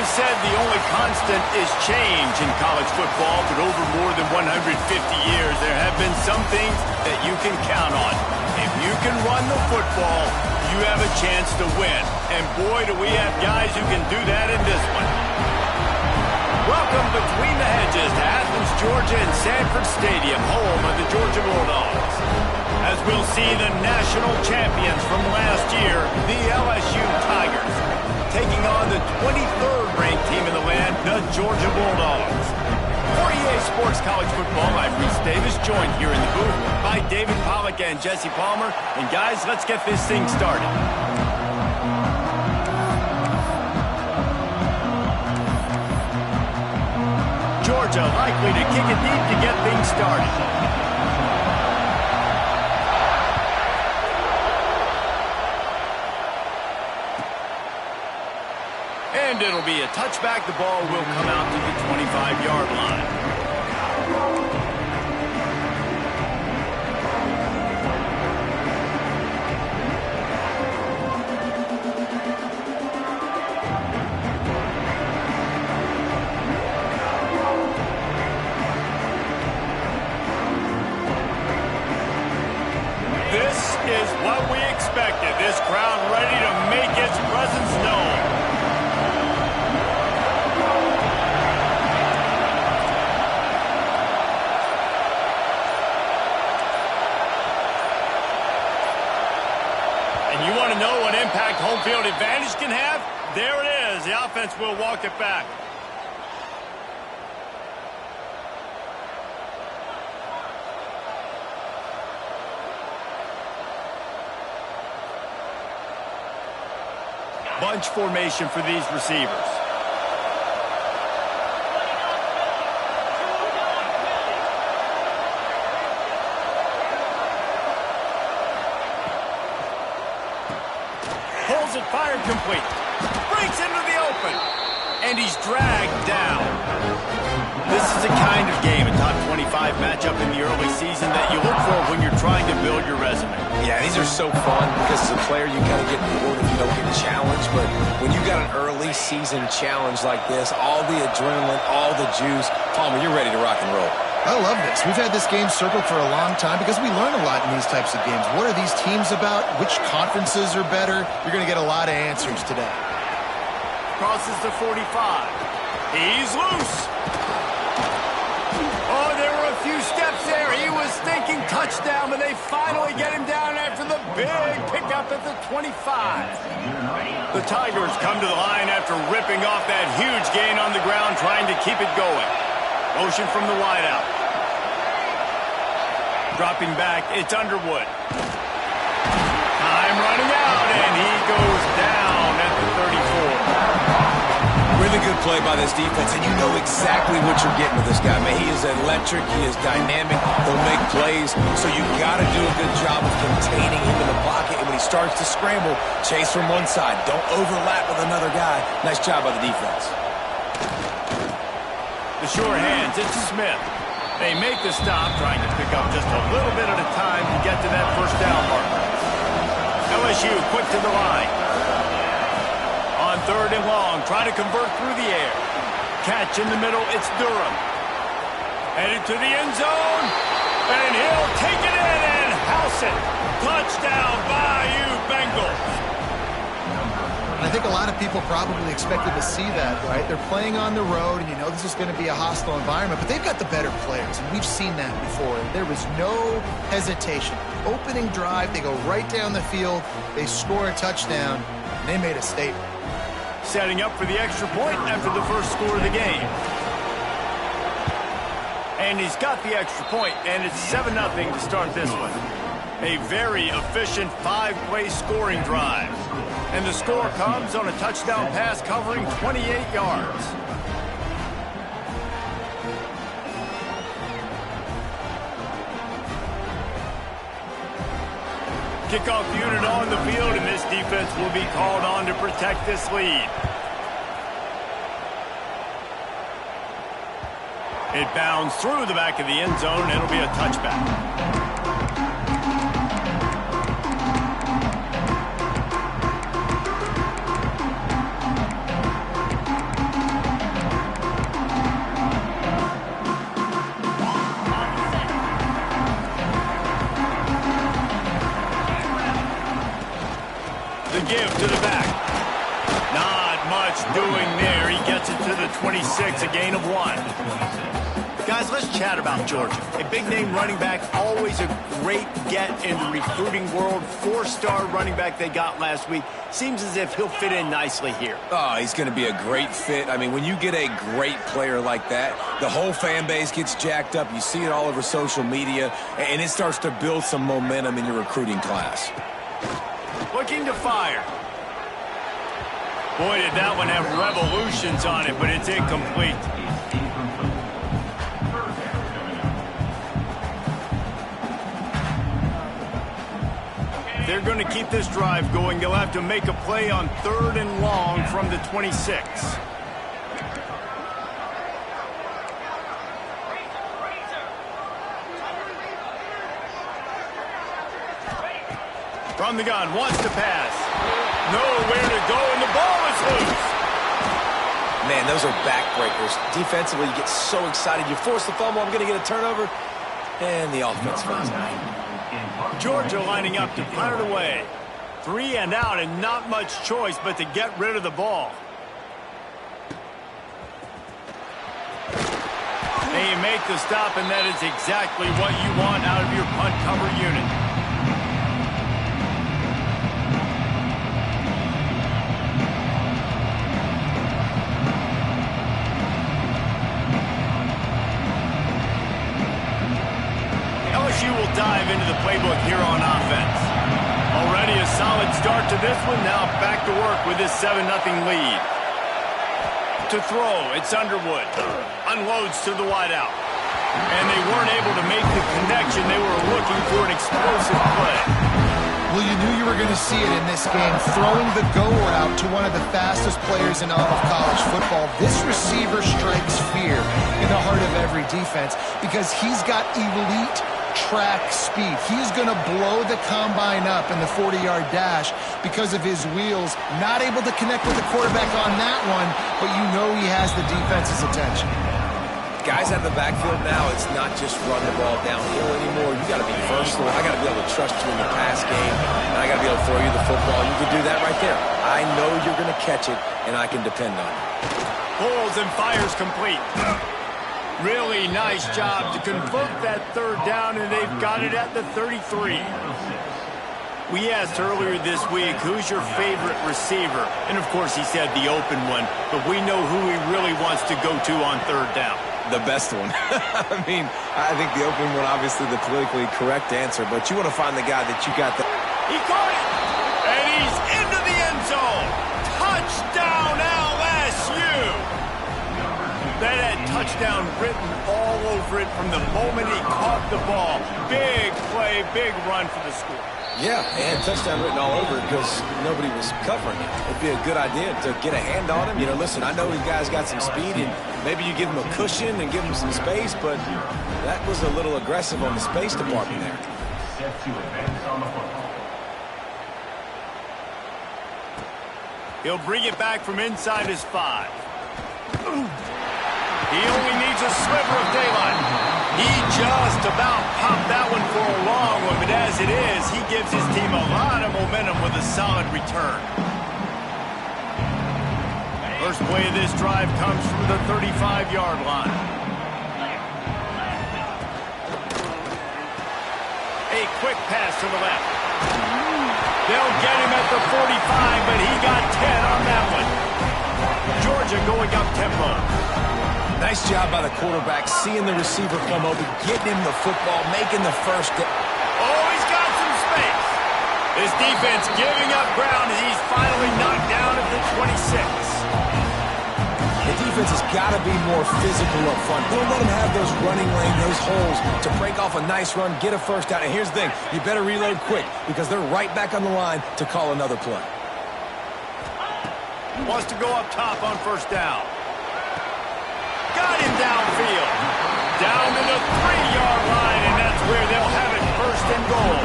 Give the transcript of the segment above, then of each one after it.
is said the only constant is change in college football, but over more than 150 years, there have been some things that you can count on. If you can run the football, you have a chance to win. And boy, do we have guys who can do that in this one. Welcome between the hedges to Athens, Georgia and Sanford Stadium, home of the Georgia Bulldogs. As we'll see the national champions from last year, the LSU Tigers, taking on the 23rd ranked team in the land, the Georgia Bulldogs. For EA Sports College Football, I'm Reese Davis, joined here in the booth by David Pollack and Jesse Palmer. And guys, let's get this thing started. Georgia likely to kick it deep to get things started. And it'll be a touchback. The ball will come out to the 25-yard line. This is what we expected. This crowd ready to make its presence known. You want to know what impact home field advantage can have? There it is. The offense will walk it back. Bunch formation for these receivers. Pulls it, fired complete. Breaks into the open. And he's dragged down. This is the kind of game, a top 25 matchup in the early season that you look for when you're trying to build your resume. Yeah, these are so fun because as a player, you kind of get bored if you don't get challenged. But when you got an early season challenge like this, all the adrenaline, all the juice, Palmer, you're ready to rock and roll. I love this. We've had this game circled for a long time because we learn a lot in these types of games. What are these teams about? Which conferences are better? You're going to get a lot of answers today. Crosses the 45. He's loose. Oh, there were a few steps there. He was thinking touchdown, but they finally get him down after the big pickup at the 25. The Tigers come to the line after ripping off that huge gain on the ground, trying to keep it going. Motion from the wideout. Dropping back, it's Underwood. Time running out, and he goes down at the 34. Really good play by this defense, and you know exactly what you're getting with this guy. Man, he is electric, he is dynamic, he'll make plays, so you got to do a good job of containing him in the pocket, and when he starts to scramble, chase from one side. Don't overlap with another guy. Nice job by the defense. The sure hands, it's Smith. They make the stop, trying to pick up just a little bit at a time to get to that first down mark. LSU quick to the line. On third and long, trying to convert through the air. Catch in the middle, it's Durham. Headed to the end zone, and he'll take it in and house it. Touchdown, Bayou Bengals. I think a lot of people probably expected to see that, right? They're playing on the road, and you know this is going to be a hostile environment, but they've got the better players, and we've seen that before. There was no hesitation. Opening drive, they go right down the field, they score a touchdown, and they made a statement. Setting up for the extra point after the first score of the game. And he's got the extra point, and it's 7-0 to start this one. A very efficient 5-play scoring drive. And the score comes on a touchdown pass covering 28 yards. Kickoff unit on the field, and this defense will be called on to protect this lead. It bounds through the back of the end zone, and it'll be a touchback. gets it to the 26, a gain of 1. Guys, let's chat about Georgia. A big-name running back, always a great get in the recruiting world. 4-star running back they got last week. Seems as if he'll fit in nicely here. Oh, he's going to be a great fit. I mean, when you get a great player like that, the whole fan base gets jacked up. You see it all over social media, and it starts to build some momentum in your recruiting class. Looking to fire. Boy, did that one have revolutions on it, but it's incomplete. They're going to keep this drive going. They'll have to make a play on 3rd and long from the 26. From the gun, wants to pass. Nowhere to go, and the ball is loose. Man, those are backbreakers. Defensively, you get so excited. You force the fumble, I'm going to get a turnover, and the offense finds it. Georgia lining up to punt it away. 3 and out, and not much choice but to get rid of the ball. They make the stop, and that is exactly what you want out of your punt cover unit. LSU will dive into the playbook here on offense. Already a solid start to this one. Now back to work with this 7-0 lead. To throw, it's Underwood. Unloads to the wideout. And they weren't able to make the connection. They were looking for an explosive play. Well, you knew you were going to see it in this game. Throwing the go route to one of the fastest players in all of college football. This receiver strikes fear in the heart of every defense because he's got elite track speed. He's going to blow the combine up in the 40-yard dash because of his wheels. Not able to connect with the quarterback on that one, but you know he has the defense's attention. Guys out of the backfield now, it's not just run the ball downhill anymore. You got to be versatile. I got to be able to trust you in the pass game, and I got to be able to throw you the football. You can do that right there. I know you're going to catch it, and I can depend on it. Pulls and fires complete. Really nice job to convert that 3rd down, and they've got it at the 33. We asked earlier this week, who's your favorite receiver? And, of course, he said the open one, but we know who he really wants to go to on 3rd down. The best one. I mean, I think the open one, obviously the politically correct answer, but you want to find the guy that you got the... He caught it, and he's into the end zone. Touchdown, LSU! That had touchdown written all over it from the moment he caught the ball. Big play, big run for the score. Yeah, and touchdown written all over it because nobody was covering it. It'd be a good idea to get a hand on him. You know, listen, I know these guys got some speed, and maybe you give him a cushion and give him some space, but that was a little aggressive on the space department there. He'll bring it back from inside his 5. He only needs a sliver of daylight. He just about popped that one for a long one, but as it is, he gives his team a lot of momentum with a solid return. First play of this drive comes from the 35-yard line. A quick pass to the left. They'll get him at the 45, but he got 10 on that one. Georgia going up tempo. Nice job by the quarterback, seeing the receiver come over, getting him the football, making the first. Oh, he's got some space. His defense giving up ground as he's finally knocked down at the 26. The defense has got to be more physical up front. Don't let them have those running lane, those holes to break off a nice run, get a first down. And here's the thing, you better reload quick because they're right back on the line to call another play. Wants to go up top on 1st down. Got him downfield. Down to the 3-yard line, and that's where they'll have it 1st and goal.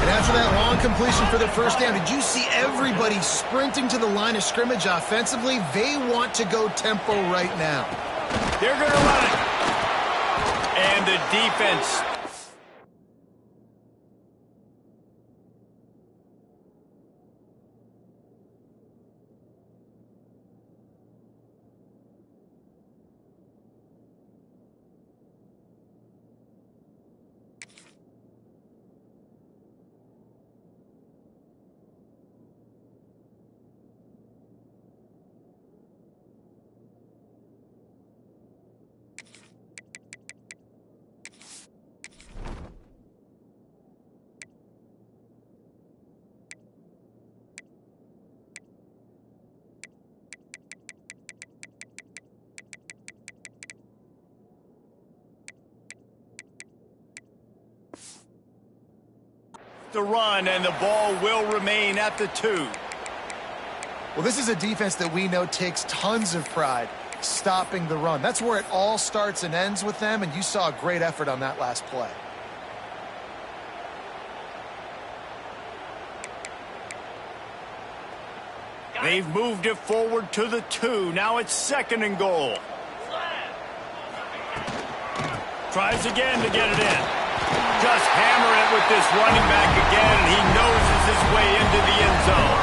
And after that long completion for their 1st down, did you see everybody sprinting to the line of scrimmage offensively? They want to go tempo right now. They're going to run it. And the defense the run, and the ball will remain at the 2. Well, this is a defense that we know takes tons of pride stopping the run. That's where it all starts and ends with them, and you saw a great effort on that last play. They've moved it forward to the 2. Now it's 2nd and goal. Tries again to get it in. Just hammer it with this running back again, and he noses his way into the end zone.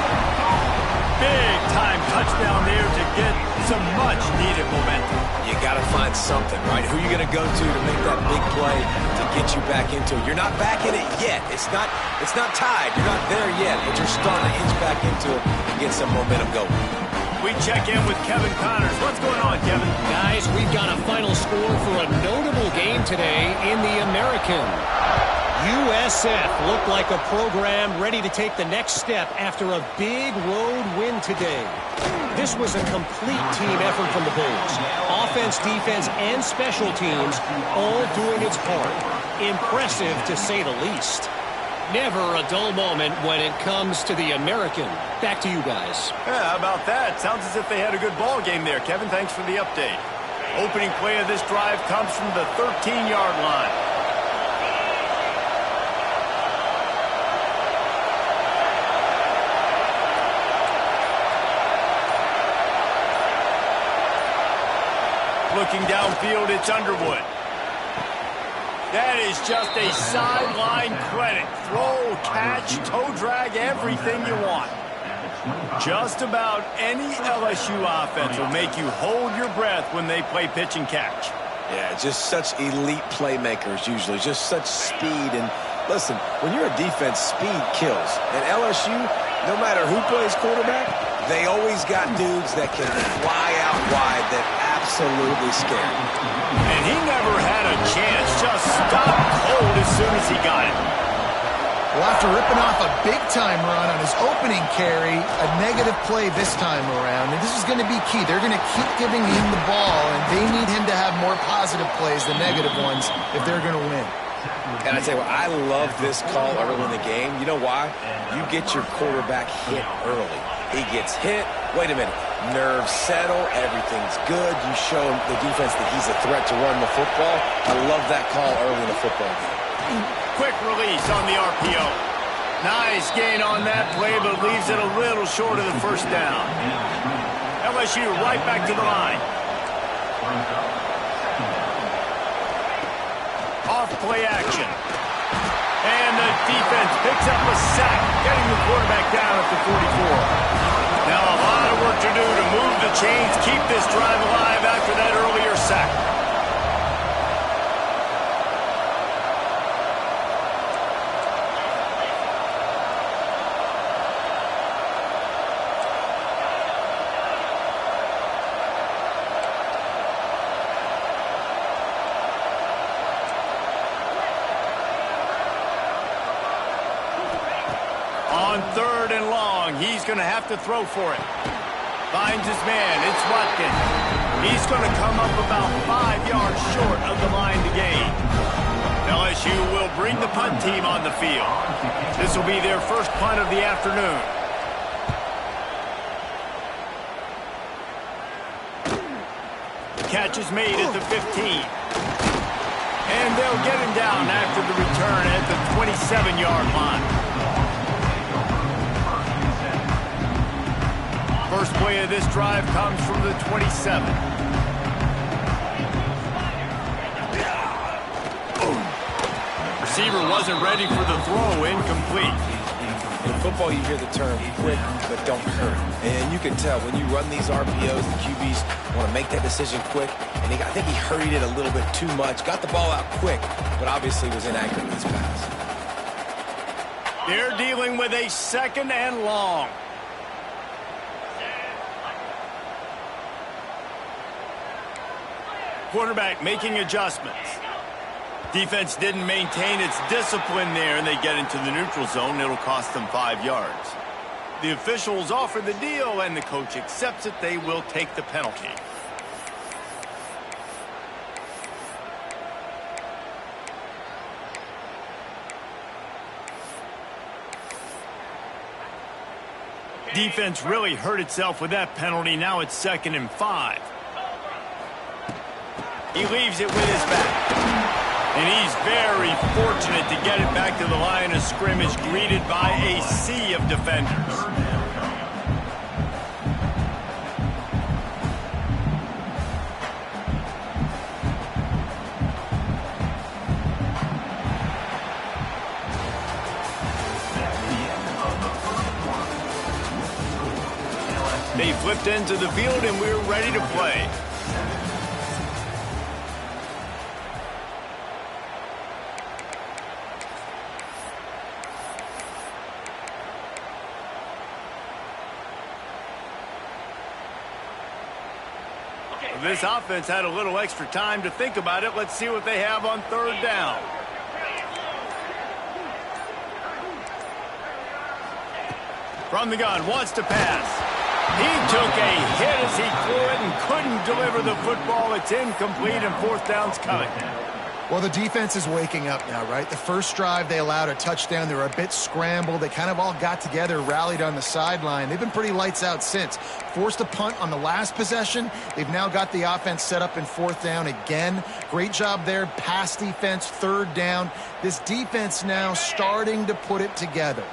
Big time touchdown there to get some much needed momentum. You got to find something, right? Who are you going to go to make that big play to get you back into it? You're not back in it yet. It's not tied. You're not there yet, but you're starting to inch back into it and get some momentum going. We check in with Kevin Connors. What's going on, Kevin? Guys, we've got a final score for a notable game today in the American. USF looked like a program ready to take the next step after a big road win today. This was a complete team effort from the Bulls. Offense, defense, and special teams all doing its part. Impressive, to say the least. Never a dull moment when it comes to the American. Back to you guys. Yeah, how about that? Sounds as if they had a good ball game there. Kevin, thanks for the update. Opening play of this drive comes from the 13-yard line. Looking downfield, it's Underwood. That is just a sideline credit. Throw, catch, toe drag, everything you want. Just about any LSU offense will make you hold your breath when they play pitch and catch. Yeah, just such elite playmakers usually, just such speed. And listen, when you're a defense, speed kills. And LSU, no matter who plays quarterback, they always got dudes that can fly out wide that absolutely scare. And he never had a chance, just stopped cold as soon as he got it. Well, after ripping off a big-time run on his opening carry, a negative play this time around, and this is going to be key. They're going to keep giving him the ball, and they need him to have more positive plays than negative ones if they're going to win. And I tell you what, I love this call early in the game. You know why? You get your quarterback hit early. He gets hit. Wait a minute. Nerves settle. Everything's good. You show the defense that he's a threat to run the football. I love that call early in the football game. Quick release on the RPO. Nice gain on that play, but leaves it a little short of the first down. LSU right back to the line. Off play action. And the defense picks up a sack, getting the quarterback down at the 44. Now a lot of work to do to move the chains, keep this drive alive after that earlier sack. On 3rd and long, he's going to have to throw for it. Finds his man. It's Watkins. He's going to come up about 5 yards short of the line to gain. LSU will bring the punt team on the field. This will be their first punt of the afternoon. The catch is made at the 15. And they'll get him down after the return at the 27-yard line. First play of this drive comes from the 27. Receiver wasn't ready for the throw, incomplete. In football, you hear the term quick, but don't hurry. And you can tell when you run these RPOs, the QBs want to make that decision quick. And I think he hurried it a little bit too much, got the ball out quick, but obviously was inaccurate with his pass. They're dealing with a 2nd and long. Quarterback making adjustments. Defense didn't maintain its discipline there, and they get into the neutral zone. It'll cost them 5 yards. The officials offer the deal, and the coach accepts it. They will take the penalty. Defense really hurt itself with that penalty. Now it's 2nd and 5. He leaves it with his back. And he's very fortunate to get it back to the line of scrimmage, greeted by a sea of defenders. They flipped into the field, and we're ready to play. This offense had a little extra time to think about it. Let's see what they have on 3rd down. From the gun, wants to pass. He took a hit as he threw it and couldn't deliver the football. It's incomplete, and 4th down's coming. Well, the defense is waking up now, right? The first drive, they allowed a touchdown. They were a bit scrambled. They kind of all got together, rallied on the sideline. They've been pretty lights out since. Forced a punt on the last possession. They've now got the offense set up in 4th down again. Great job there. Pass defense, 3rd down. This defense now starting to put it together.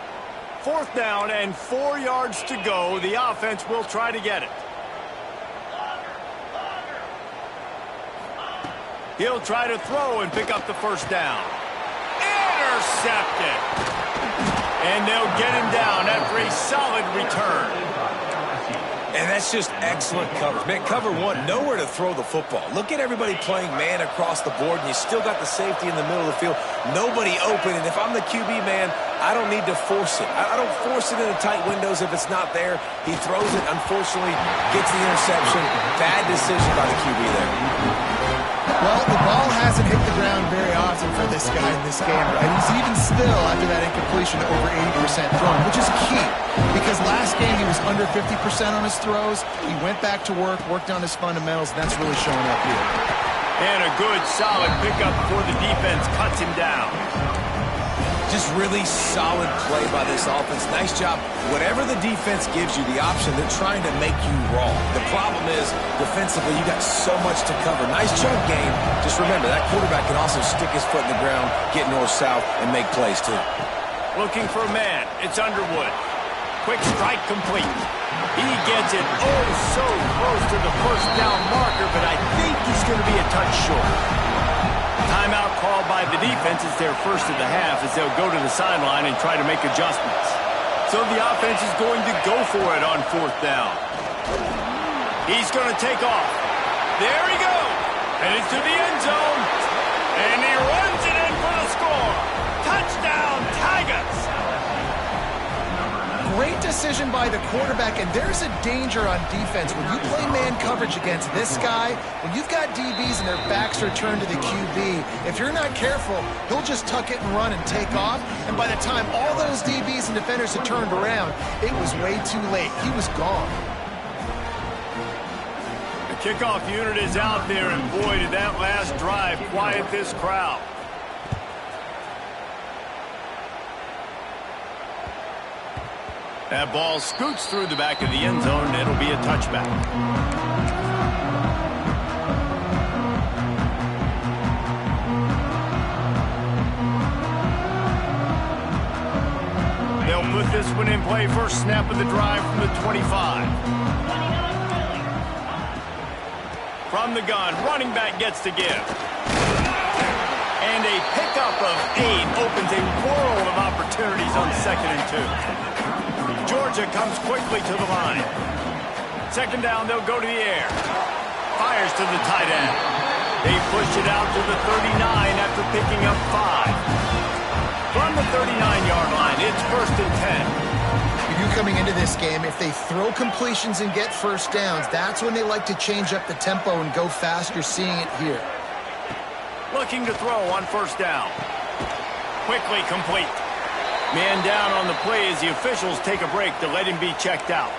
4th down and 4 yards to go. The offense will try to get it. He'll try to throw and pick up the 1st down. Intercepted. And they'll get him down after a solid return. And that's just excellent coverage. Man, cover 1, nowhere to throw the football. Look at everybody playing man across the board, and you still got the safety in the middle of the field. Nobody open, and if I'm the QB, man, I don't need to force it. I don't force it into tight windows if it's not there. He throws it, unfortunately, gets the interception. Bad decision by the QB there. Well, the ball hasn't hit the ground very often for this guy in this game, right? He's even still, after that incompletion, over 80% throwing, which is key. Because last game, he was under 50% on his throws. He went back to work, worked on his fundamentals, and that's really showing up here. And a good, solid pickup before the defense cuts him down. Just really solid play by this offense. Nice job. Whatever the defense gives you the option, they're trying to make you wrong. The problem is, defensively, you got so much to cover. Nice chunk game. Just remember, that quarterback can also stick his foot in the ground, get north-south, and make plays, too. Looking for a man. It's Underwood. Quick strike complete. He gets it so close to the 1st down marker, but I think he's going to be a touch short. Timeout called by the defense. It's their first of the half as they'll go to the sideline and try to make adjustments. So the offense is going to go for it on 4th down. He's going to take off. There he goes. Headed to the end zone. And he runs it in for the score. Touchdown, Tigers. Great decision by the quarterback, and there's a danger on defense. When you play man coverage against this guy, when you've got DBs and their backs are turned to the QB, if you're not careful, he'll just tuck it and run and take off, and by the time all those DBs and defenders had turned around, it was way too late. He was gone. The kickoff unit is out there, and boy, did that last drive quiet this crowd. That ball scoots through the back of the end zone, and it'll be a touchback. They'll put this one in play. First snap of the drive from the 25. From the gun, running back gets to give. And a pickup of 8 opens a world of opportunities on 2nd and 2. Georgia comes quickly to the line. 2nd down, they'll go to the air. Fires to the tight end. They push it out to the 39 after picking up 5. From the 39-yard line, it's 1st and 10. You coming into this game, if they throw completions and get 1st downs, that's when they like to change up the tempo and go fast. You're seeing it here. Looking to throw on 1st down. Quickly complete. Man down on the play as the officials take a break to let him be checked out.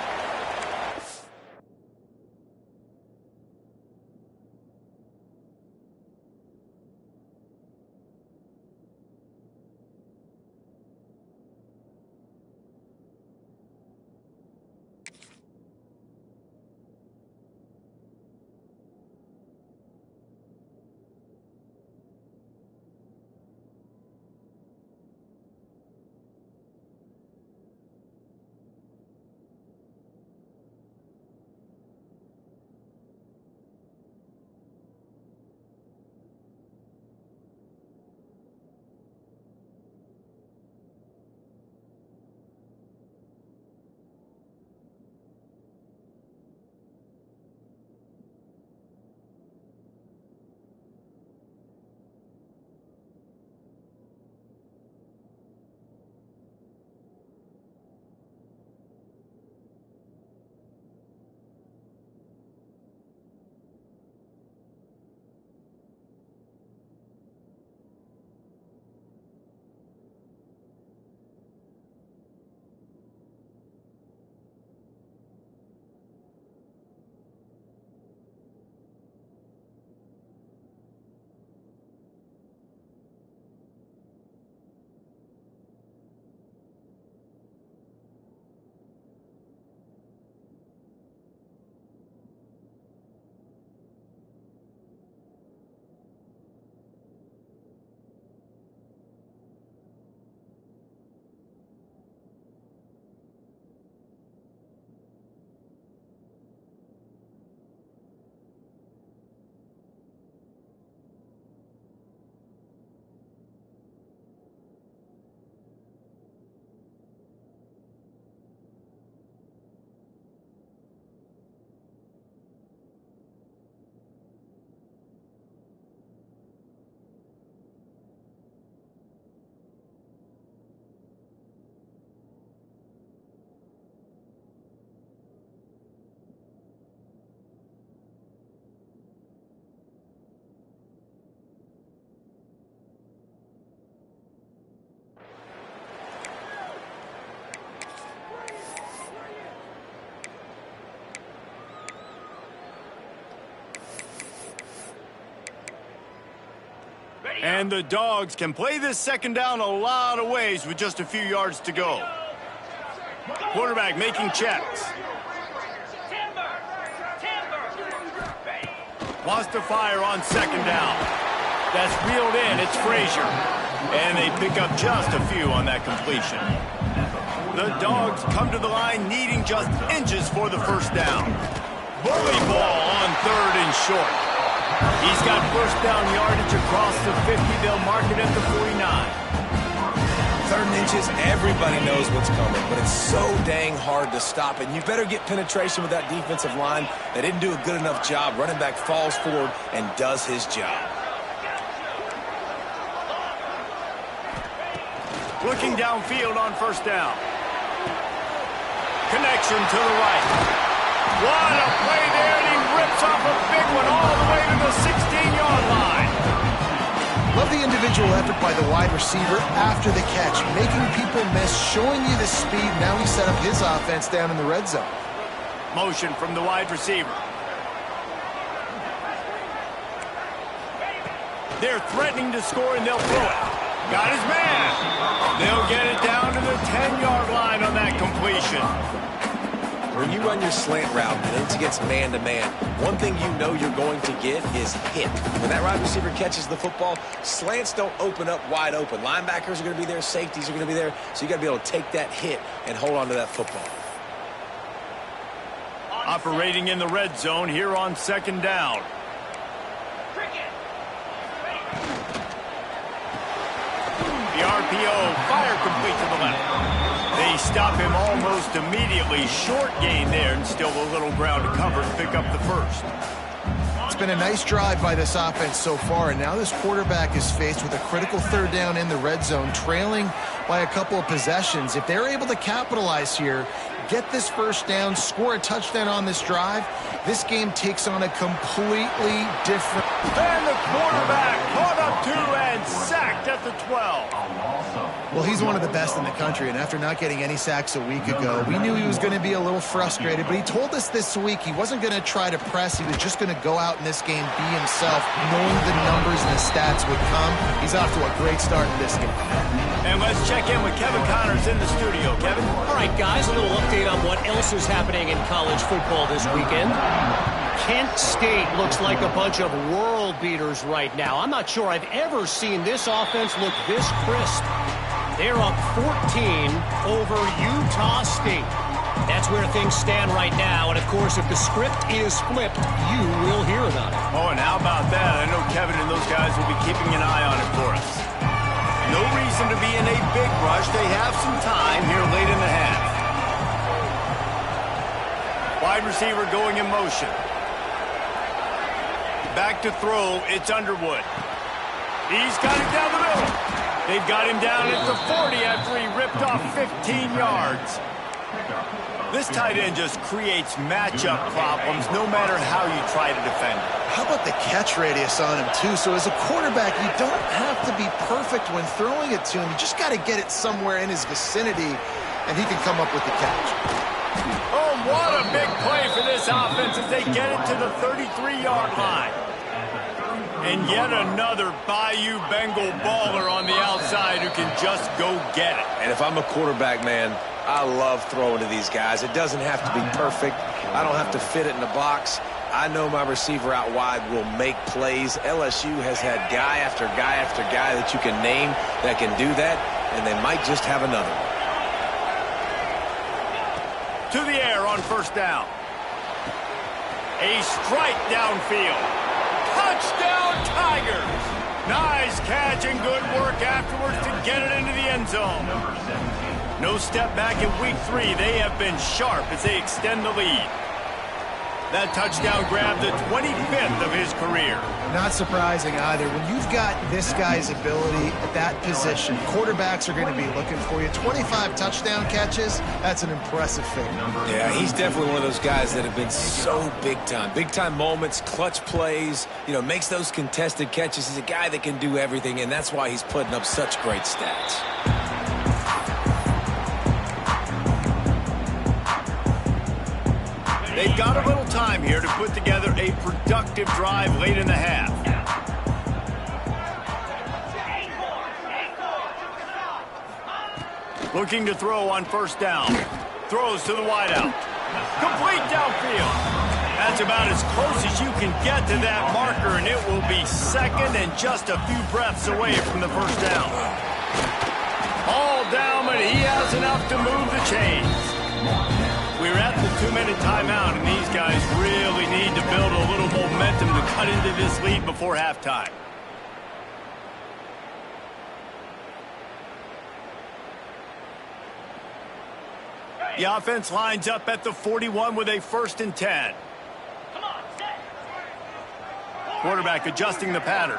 And the Dogs can play this second down a lot of ways with just a few yards to go. Quarterback making checks. Wants to fire on second down. That's reeled in. It's Frazier. And they pick up just a few on that completion. The Dogs come to the line needing just inches for the first down. Bully ball on third and short. He's got first down yardage across the 50. They'll mark it at the 49. Third and inches, everybody knows what's coming, but it's so dang hard to stop. And you better get penetration with that defensive line. They didn't do a good enough job. Running back falls forward and does his job. Looking downfield on first down. Connection to the right. What a play there, and he rips off a big one all the way to the 16-yard line. Love the individual effort by the wide receiver after the catch, making people miss, showing you the speed. Now he set up his offense down in the red zone. Motion from the wide receiver. They're threatening to score, and they'll throw it. Got his man. They'll get it down to the 10-yard line on that completion. When you run your slant route and it's against man-to-man, one thing you know you're going to get is hit. When that wide receiver catches the football, slants don't open up wide open. Linebackers are going to be there. Safeties are going to be there. So you got to be able to take that hit and hold on to that football. Operating in the red zone here on second down. The RPO, fire complete to the left. They stop him almost immediately. Short gain there, and still a little ground to cover to pick up the first. It's been a nice drive by this offense so far, and now this quarterback is faced with a critical third down in the red zone, trailing by a couple of possessions. If they're able to capitalize here, get this first down, score a touchdown on this drive, this game takes on a completely different... And the quarterback caught up to and sacked at the 12. Well, he's one of the best in the country, and after not getting any sacks a week ago, we knew he was going to be a little frustrated, but he told us this week he wasn't going to try to press. He was just going to go out in this game, be himself, knowing the numbers and the stats would come. He's off to a great start in this game. And let's check in with Kevin Connors in the studio. Kevin? All right, guys, a little update on what else is happening in college football this weekend. Kent State looks like a bunch of world beaters right now. I'm not sure I've ever seen this offense look this crisp. They're up 14 over Utah State. That's where things stand right now. And, of course, if the script is flipped, you will hear about it. Oh, and how about that? I know Kevin and those guys will be keeping an eye on it for us. No reason to be in a big rush. They have some time here late in the half. Wide receiver going in motion. Back to throw. It's Underwood. He's got it down the middle. They've got him down at the 40 after he ripped off 15 yards. This tight end just creates matchup problems no matter how you try to defend it. How about the catch radius on him, too? So as a quarterback, you don't have to be perfect when throwing it to him. You just got to get it somewhere in his vicinity, and he can come up with the catch. Oh, what a big play for this offense as they get it to the 33-yard line. And yet another Bayou Bengal baller on the outside who can just go get it. And if I'm a quarterback, man, I love throwing to these guys. It doesn't have to be perfect. I don't have to fit it in the box. I know my receiver out wide will make plays. LSU has had guy after guy after guy that you can name that can do that, and they might just have another one. To the air on first down. A strike downfield. Touchdown, Tigers! Nice catch and good work afterwards to get it into the end zone. No step back in week 3. They have been sharp as they extend the lead. That touchdown grabbed the 25th of his career. Not surprising either. When you've got this guy's ability at that position, quarterbacks are going to be looking for you. 25 touchdown catches, that's an impressive figure. Yeah, he's definitely one of those guys that have been so big time. Big time moments, clutch plays, makes those contested catches. He's a guy that can do everything, and that's why he's putting up such great stats. They've got a little time here to put together a productive drive late in the half. Looking to throw on first down. Throws to the wideout. Complete downfield. That's about as close as you can get to that marker, and it will be second and just a few breaths away from the first down. All down, but he has enough to move the chains. We're at the 2-minute timeout, and these guys really need to build a little momentum to cut into this lead before halftime. The offense lines up at the 41 with a 1st and 10. Quarterback adjusting the pattern.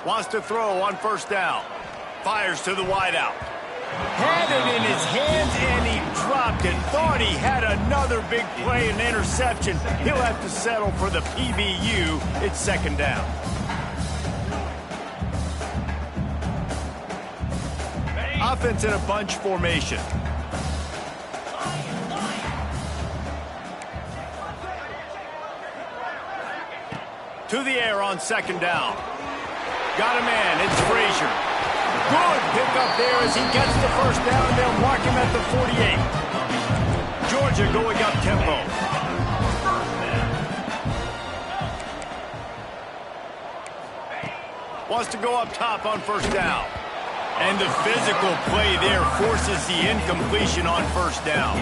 Wants to throw on first down. Fires to the wideout. Had it in his hands, and he dropped it. Thought he had another big play and interception. He'll have to settle for the PBU. It's 2nd down. Offense in a bunch formation. To the air on 2nd down. Got a man. It's Frazier. Good pickup there as he gets the first down. They'll mark him at the 48. Georgia going up tempo. Wants to go up top on first down. And the physical play there forces the incompletion on first down.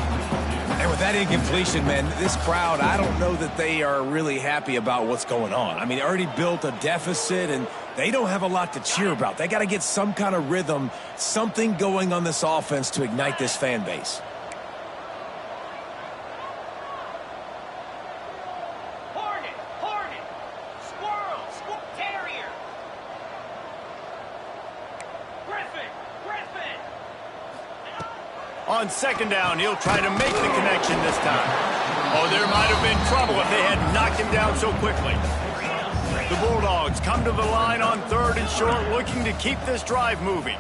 And with that incompletion, man, this crowd, I don't know that they are really happy about what's going on. I mean, they already built a deficit, and they don't have a lot to cheer about. They got to get some kind of rhythm, something going on this offense to ignite this fan base. On 2nd down, he'll try to make the connection this time. Oh, there might have been trouble if they had knocked him down so quickly. The Bulldogs come to the line on 3rd and short, looking to keep this drive moving.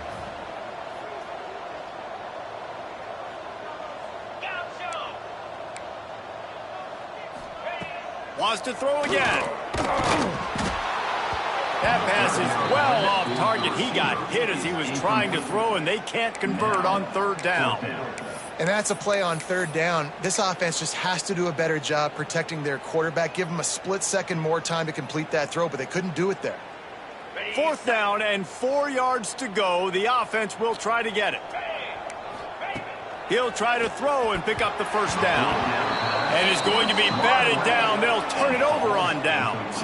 Wants to throw again. That pass is well off target. He got hit as he was trying to throw, and they can't convert on 3rd down. And that's a play on 3rd down. This offense just has to do a better job protecting their quarterback. Give them a split second more time to complete that throw, but they couldn't do it there. 4th down and 4 yards to go. The offense will try to get it. He'll try to throw and pick up the first down. And is going to be batted down. They'll turn it over on downs.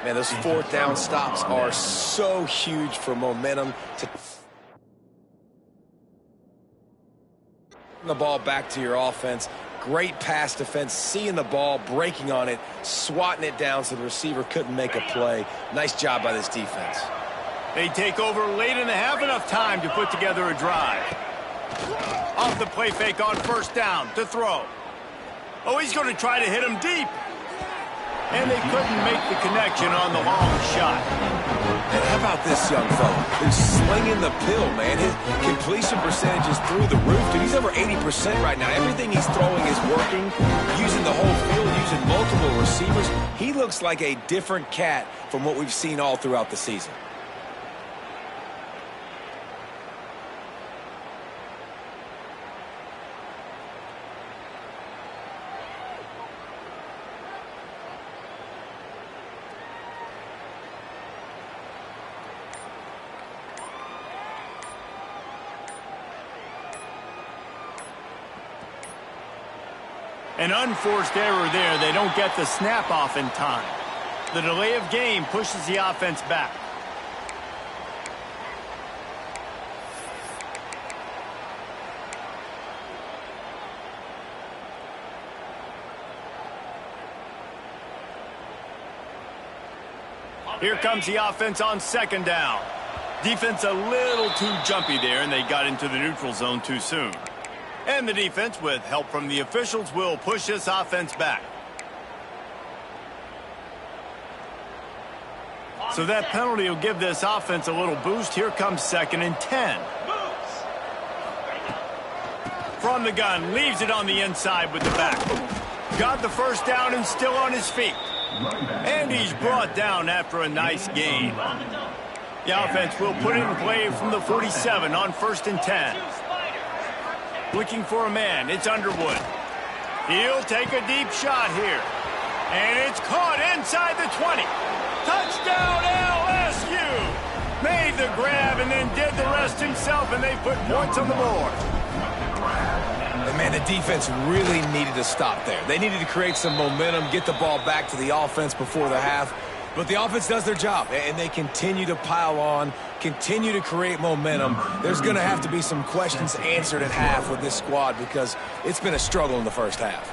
Man, those 4th down stops are so huge for momentum to the ball back to your offense. Great pass defense, seeing the ball, breaking on it, swatting it down so the receiver couldn't make a play. Nice job by this defense. They take over late in the half, enough time to put together a drive. Off the play fake on first down to throw. Oh, he's going to try to hit him deep. And they couldn't make the connection on the long shot. And how about this young fella who's slinging the pill, man? His completion percentage is through the roof, dude. He's over 80% right now. Everything he's throwing is working, using the whole field, using multiple receivers. He looks like a different cat from what we've seen all throughout the season. An unforced error there. They don't get the snap off in time. The delay of game pushes the offense back. Here comes the offense on 2nd down. Defense a little too jumpy there, and they got into the neutral zone too soon. And the defense, with help from the officials, will push this offense back. So that penalty will give this offense a little boost. Here comes 2nd and 10. From the gun, leaves it on the inside with the back. Got the first down and still on his feet. And he's brought down after a nice gain. The offense will put it in play from the 47 on 1st and 10. Looking for a man. It's Underwood. He'll take a deep shot here. And it's caught inside the 20. Touchdown LSU! Made the grab and then did the rest himself, and they put points on the board. And man, the defense really needed to stop there. They needed to create some momentum, get the ball back to the offense before the half. But the offense does their job, and they continue to pile on, continue to create momentum. There's going to have to be some questions answered at half with this squad because it's been a struggle in the first half.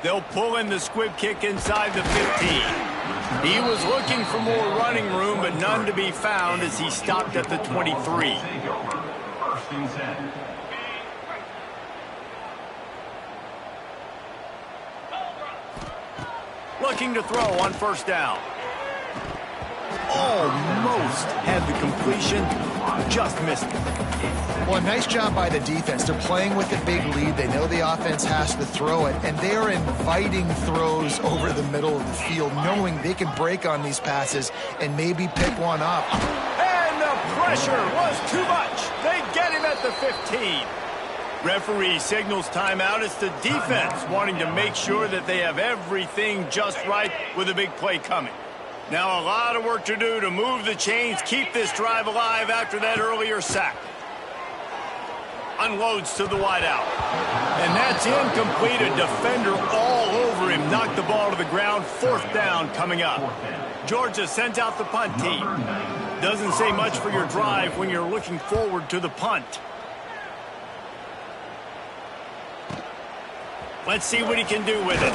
They'll pull in the squib kick inside the 15. He was looking for more running room, but none to be found as he stopped at the 23. Looking to throw on 1st down. Almost had the completion, just missed it. Well, nice job by the defense. They're playing with a big lead. They know the offense has to throw it, and they are inviting throws over the middle of the field, knowing they can break on these passes and maybe pick one up. And the pressure was too much. They get him at the 15. Referee signals timeout. It's the defense wanting to make sure that they have everything just right with a big play coming. Now a lot of work to do to move the chains, keep this drive alive after that earlier sack. Unloads to the wideout. And that's incomplete. A defender all over him. Knocked the ball to the ground. 4th down coming up. Georgia sends out the punt team. Doesn't say much for your drive when you're looking forward to the punt. Let's see what he can do with it.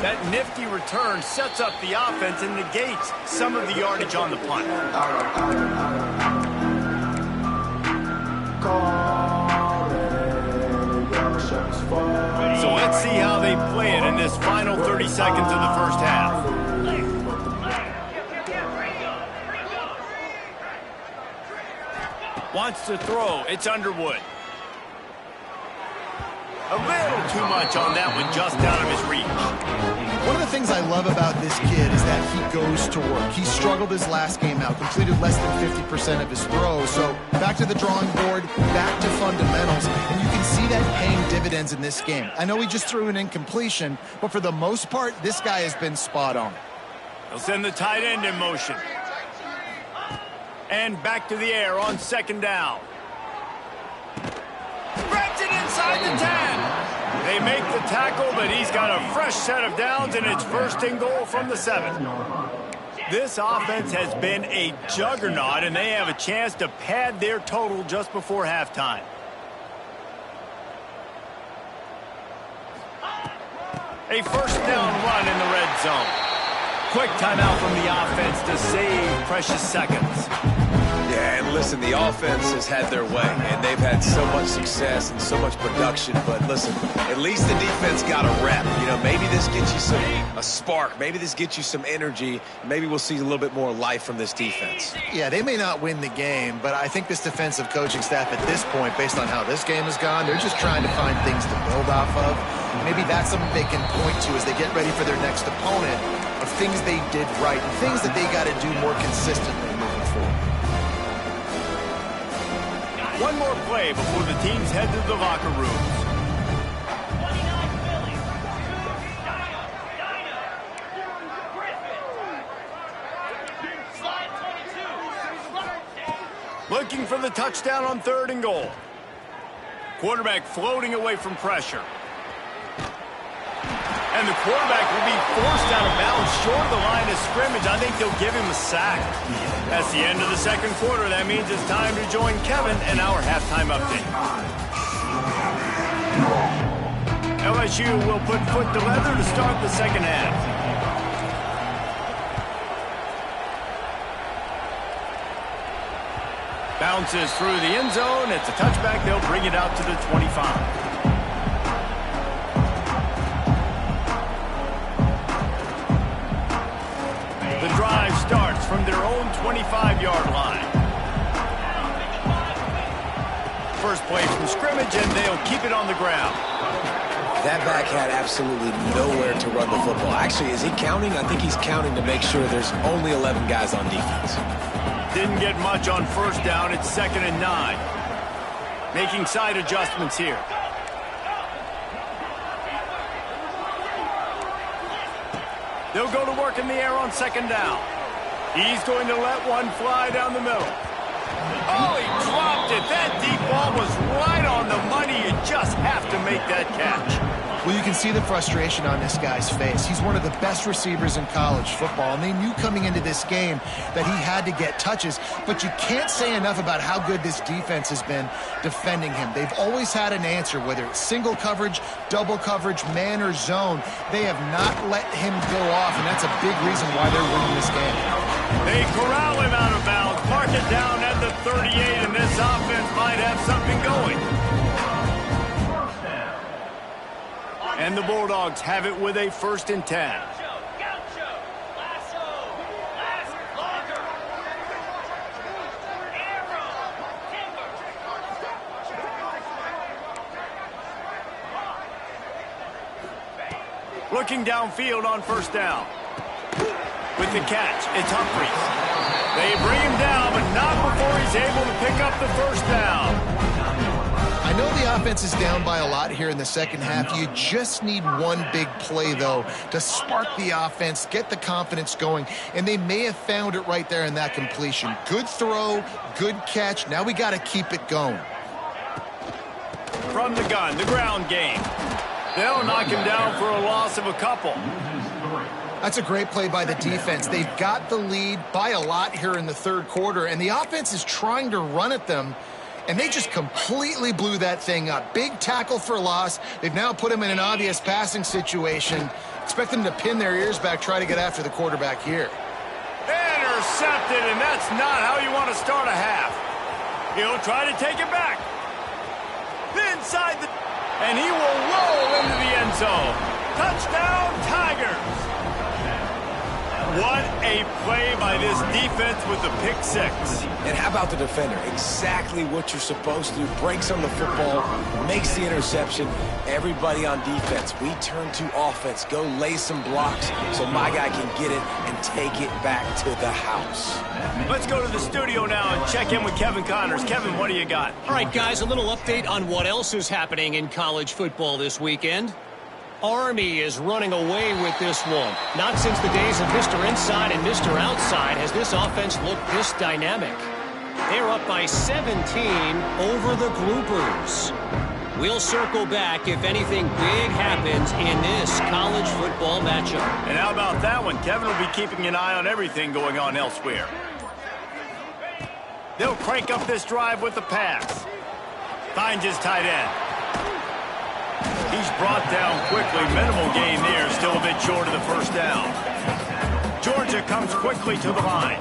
That nifty return sets up the offense and negates some of the yardage on the punt. So let's see how they play it in this final 30 seconds of the first half. Wants to throw. It's Underwood. A little too much on that one, just out of his reach. One of the things I love about this kid is that he goes to work. He struggled his last game out, completed less than 50% of his throws. So back to the drawing board, back to fundamentals, and you can see that paying dividends in this game. I know he just threw an incompletion, but for the most part, this guy has been spot on. They'll send the tight end in motion. And back to the air on 2nd down. Grabs it inside the 10. They make the tackle, but he's got a fresh set of downs, and it's 1st and goal from the 7. This offense has been a juggernaut, and they have a chance to pad their total just before halftime. A 1st down run in the red zone. Quick timeout from the offense to save precious seconds. Yeah, and listen, the offense has had their way, and they've had so much success and so much production. But listen, at least the defense got a rep. You know, maybe this gets you a spark. Maybe this gets you some energy. Maybe we'll see a little bit more life from this defense. Yeah, they may not win the game, but I think this defensive coaching staff at this point, based on how this game has gone, they're just trying to find things to build off of. Maybe that's something they can point to as they get ready for their next opponent, of things they did right and things that they got to do more consistently moving forward. One more play before the teams head to the locker rooms. Looking for the touchdown on 3rd and goal. Quarterback floating away from pressure. And the quarterback will be forced out of bounds short of the line of scrimmage. I think they'll give him a sack. That's the end of the 2nd quarter. That means it's time to join Kevin and our halftime update. LSU will put foot to leather to start the 2nd half. Bounces through the end zone. It's a touchback. They'll bring it out to the 25. The drive starts from their own 25-yard line. First play from scrimmage, and they'll keep it on the ground. That back had absolutely nowhere to run the football. Actually, is he counting? I think he's counting to make sure there's only 11 guys on defense. Didn't get much on first down. It's 2nd and 9. Making side adjustments here. They'll go to work in the air on 2nd down. He's going to let one fly down the middle. Oh, he dropped it. That deep ball was right on the money. You just have to make that catch. Well, you can see the frustration on this guy's face. He's one of the best receivers in college football, and they knew coming into this game that he had to get touches, but you can't say enough about how good this defense has been defending him. They've always had an answer, whether it's single coverage, double coverage, man or zone. They have not let him go off, and that's a big reason why they're winning this game. They corral him out of bounds, mark it down at the 38, and this offense might have something going. And the Bulldogs have it with a 1st and 10. Looking downfield on 1st down. With the catch, it's Humphries. They bring him down, but not before he's able to pick up the 1st down. I know the offense is down by a lot here in the second half. You just need one big play, though, to spark the offense, get the confidence going, and they may have found it right there in that completion. Good throw, good catch. Now we got to keep it going. From the gun, the ground game. They'll knock him down for a loss of a couple. That's a great play by the defense. They've got the lead by a lot here in the 3rd quarter, and the offense is trying to run at them, and they just completely blew that thing up. Big tackle for loss. They've now put him in an obvious passing situation. Expect them to pin their ears back, try to get after the quarterback here. Intercepted, and that's not how you want to start a half. He'll try to take it back. Inside the... And he will roll into the end zone. Touchdown, Tigers. What a play by this defense with the pick 6. And how about the defender? Exactly what you're supposed to do. Breaks on the football, makes the interception. Everybody on defense, we turn to offense. Go lay some blocks so my guy can get it and take it back to the house. Let's go to the studio now and check in with Kevin Connors. Kevin, what do you got? All right, guys, a little update on what else is happening in college football this weekend. Army is running away with this one. Not since the days of Mr. Inside and Mr. Outside has this offense looked this dynamic. They're up by 17 over the Groupers. We'll circle back if anything big happens in this college football matchup. And how about that one? Kevin will be keeping an eye on everything going on elsewhere. They'll crank up this drive with the pass. Finds his tight end. He's brought down quickly. Minimal gain there. Still a bit short of the 1st down. Georgia comes quickly to the line.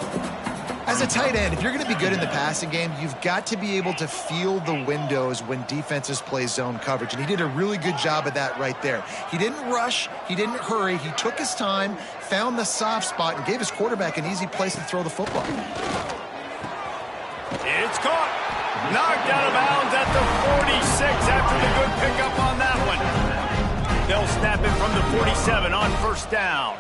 As a tight end, if you're going to be good in the passing game, you've got to be able to feel the windows when defenses play zone coverage. And he did a really good job of that right there. He didn't rush. He didn't hurry. He took his time, found the soft spot, and gave his quarterback an easy place to throw the football. It's caught. Knocked out of bounds at the 46 after the good pickup on that one. They'll snap it from the 47 on 1st down.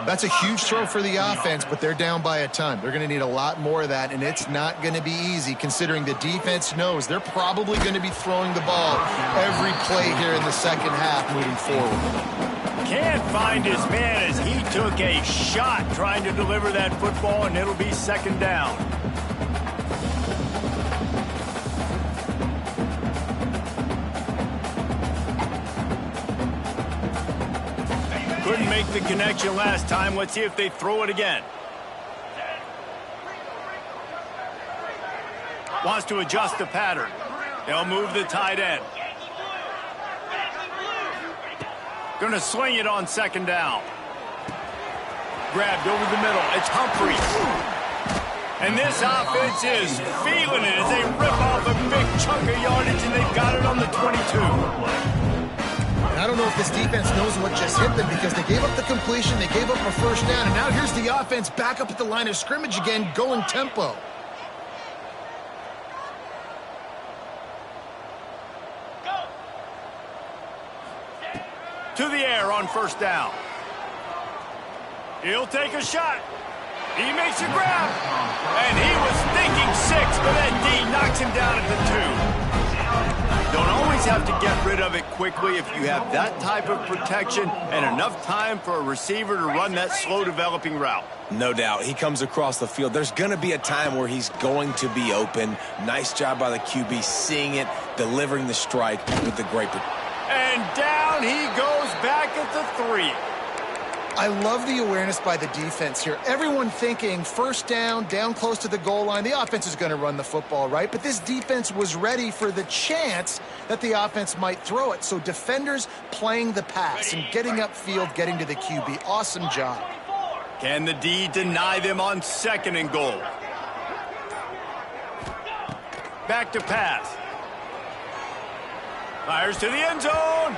That's a huge throw for the offense, but they're down by a ton. They're going to need a lot more of that, and it's not going to be easy considering the defense knows they're probably going to be throwing the ball every play here in the second half moving forward. Can't find his man as he took a shot trying to deliver that football, and it'll be 2nd down. Couldn't make the connection last time. Let's see if they throw it again. Wants to adjust the pattern. They'll move the tight end. Going to sling it on 2nd down. Grabbed over the middle. It's Humphries. And this offense is feeling it as they rip off a big chunk of yardage, and they've got it on the 22. I don't know if this defense knows what just hit them because they gave up the completion, they gave up a 1st down, and now here's the offense back up at the line of scrimmage again, going tempo. To the air on first down. He'll take a shot. He makes a grab. And he was thinking 6, but that D knocks him down at the 2. Don't always have to get rid of it quickly if you have that type of protection and enough time for a receiver to run that slow-developing route. No doubt. He comes across the field. There's going to be a time where he's going to be open. Nice job by the QB seeing it, delivering the strike with the great protection. And down he goes back at the 3. I love the awareness by the defense here. Everyone thinking first down close to the goal line. The offense is going to run the football, right? But this defense was ready for the chance that the offense might throw it. So defenders playing the pass and getting upfield, getting to the QB. Awesome job. Can the D deny them on 2nd and goal? Back to pass. Fires to the end zone.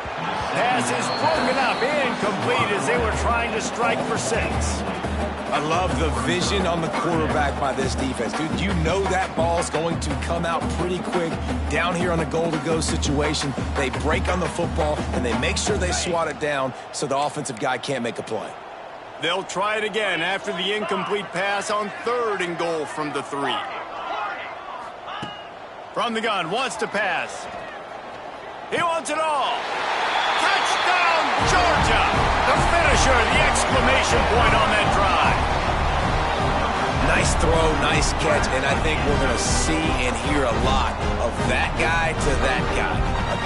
Pass is broken up, incomplete as they were trying to strike for 6. I love the vision on the quarterback by this defense. Dude, you know that ball's going to come out pretty quick down here on a goal-to-go situation. They break on the football, and they make sure they swat it down so the offensive guy can't make a play. They'll try it again after the incomplete pass on 3rd and goal from the 3. From the gun, wants to pass. He wants it all. Touchdown, Georgia! The finisher, the exclamation point on that drive. Nice throw, nice catch, and I think we're going to see and hear a lot of that guy to that guy.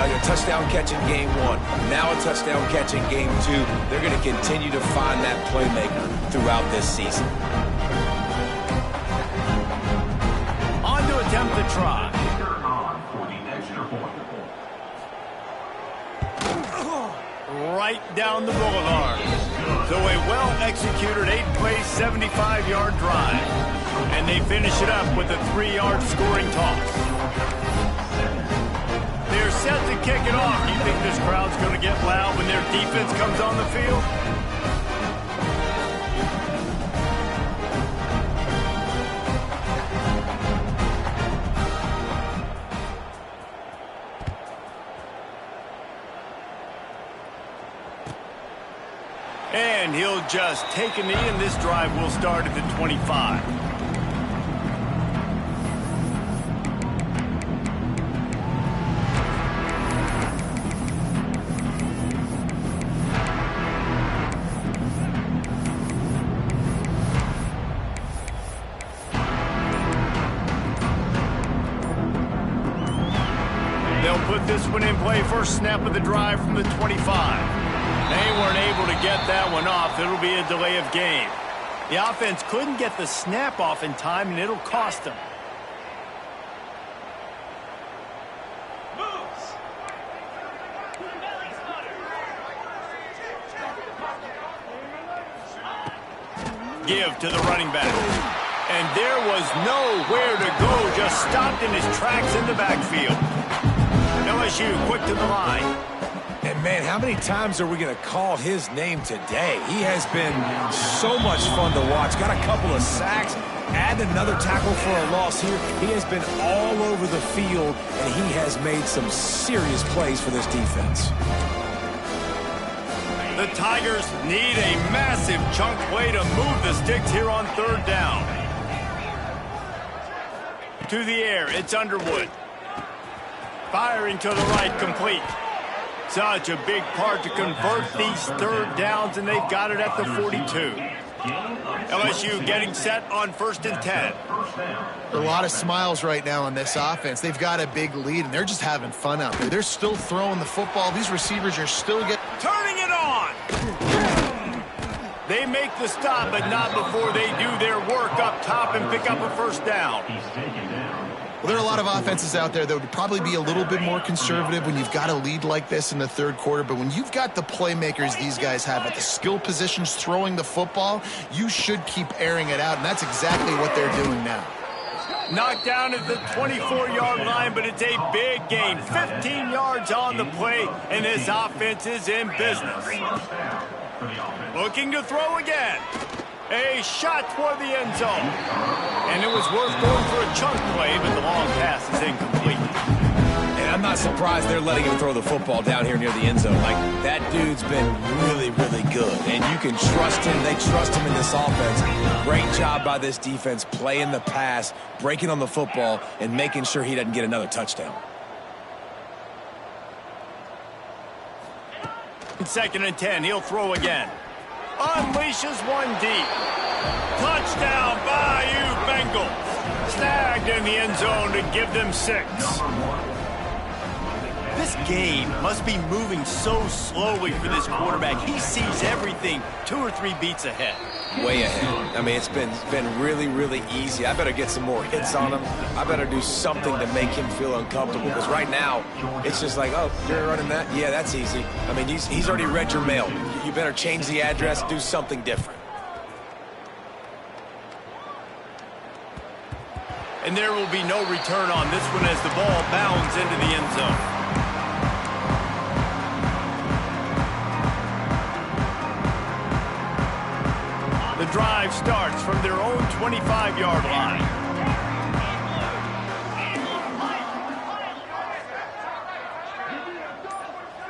A touchdown catch in game 1, now a touchdown catch in game 2. They're going to continue to find that playmaker throughout this season. On to attempt the try. Right down the boulevard. So a well-executed 8-play, 75-yard drive. And they finish it up with a 3-yard scoring toss. They're set to kick it off. Do you think this crowd's going to get loud when their defense comes on the field? And he'll just take a knee, and this drive will start at the 25. They'll put this one in play. First snap of the drive from the 25. They weren't able to get that one off. It'll be a delay of game. The offense couldn't get the snap off in time, and it'll cost them. Give to the running back. And there was nowhere to go, just stopped in his tracks in the backfield. LSU quick to the line. And, man, how many times are we going to call his name today? He has been so much fun to watch. Got a couple of sacks, add another tackle for a loss here. He has been all over the field, and he has made some serious plays for this defense. The Tigers need a massive chunk play to move the sticks here on 3rd down. To the air, it's Underwood. Firing to the right, complete. Such a big part to convert these 3rd downs, and they've got it at the 42. LSU getting set on 1st and 10. A lot of smiles right now on this offense. They've got a big lead, and they're just having fun out there. They're still throwing the football. These receivers are still turning it on. They make the stop, but not before they do their work up top and pick up a 1st down. Well, there are a lot of offenses out there that would probably be a little bit more conservative when you've got a lead like this in the 3rd quarter. But when you've got the playmakers these guys have at the skill positions throwing the football, you should keep airing it out. And that's exactly what they're doing now. Knocked down at the 24-yard line, but it's a big gain. 15 yards on the play, and this offense is in business. Looking to throw again. A shot toward the end zone. And it was worth going for a chunk play, but the long pass is incomplete. And I'm not surprised they're letting him throw the football down here near the end zone. Like, that dude's been really, really good. And you can trust him. They trust him in this offense. Great job by this defense playing the pass, breaking on the football, and making sure he doesn't get another touchdown. 2nd and 10. He'll throw again. Unleashes one deep. Touchdown, Bayou Bengals. Snagged in the end zone to give them 6. This game must be moving so slowly for this quarterback. He sees everything 2 or 3 beats ahead. Way ahead. I mean, it's been really, really easy. I better get some more hits on him. I better do something to make him feel uncomfortable, because right now, it's just like, oh, you're running that? Yeah, that's easy. I mean, he's already read your mail. You better change the address, do something different. And there will be no return on this one as the ball bounds into the end zone. The drive starts from their own 25-yard line.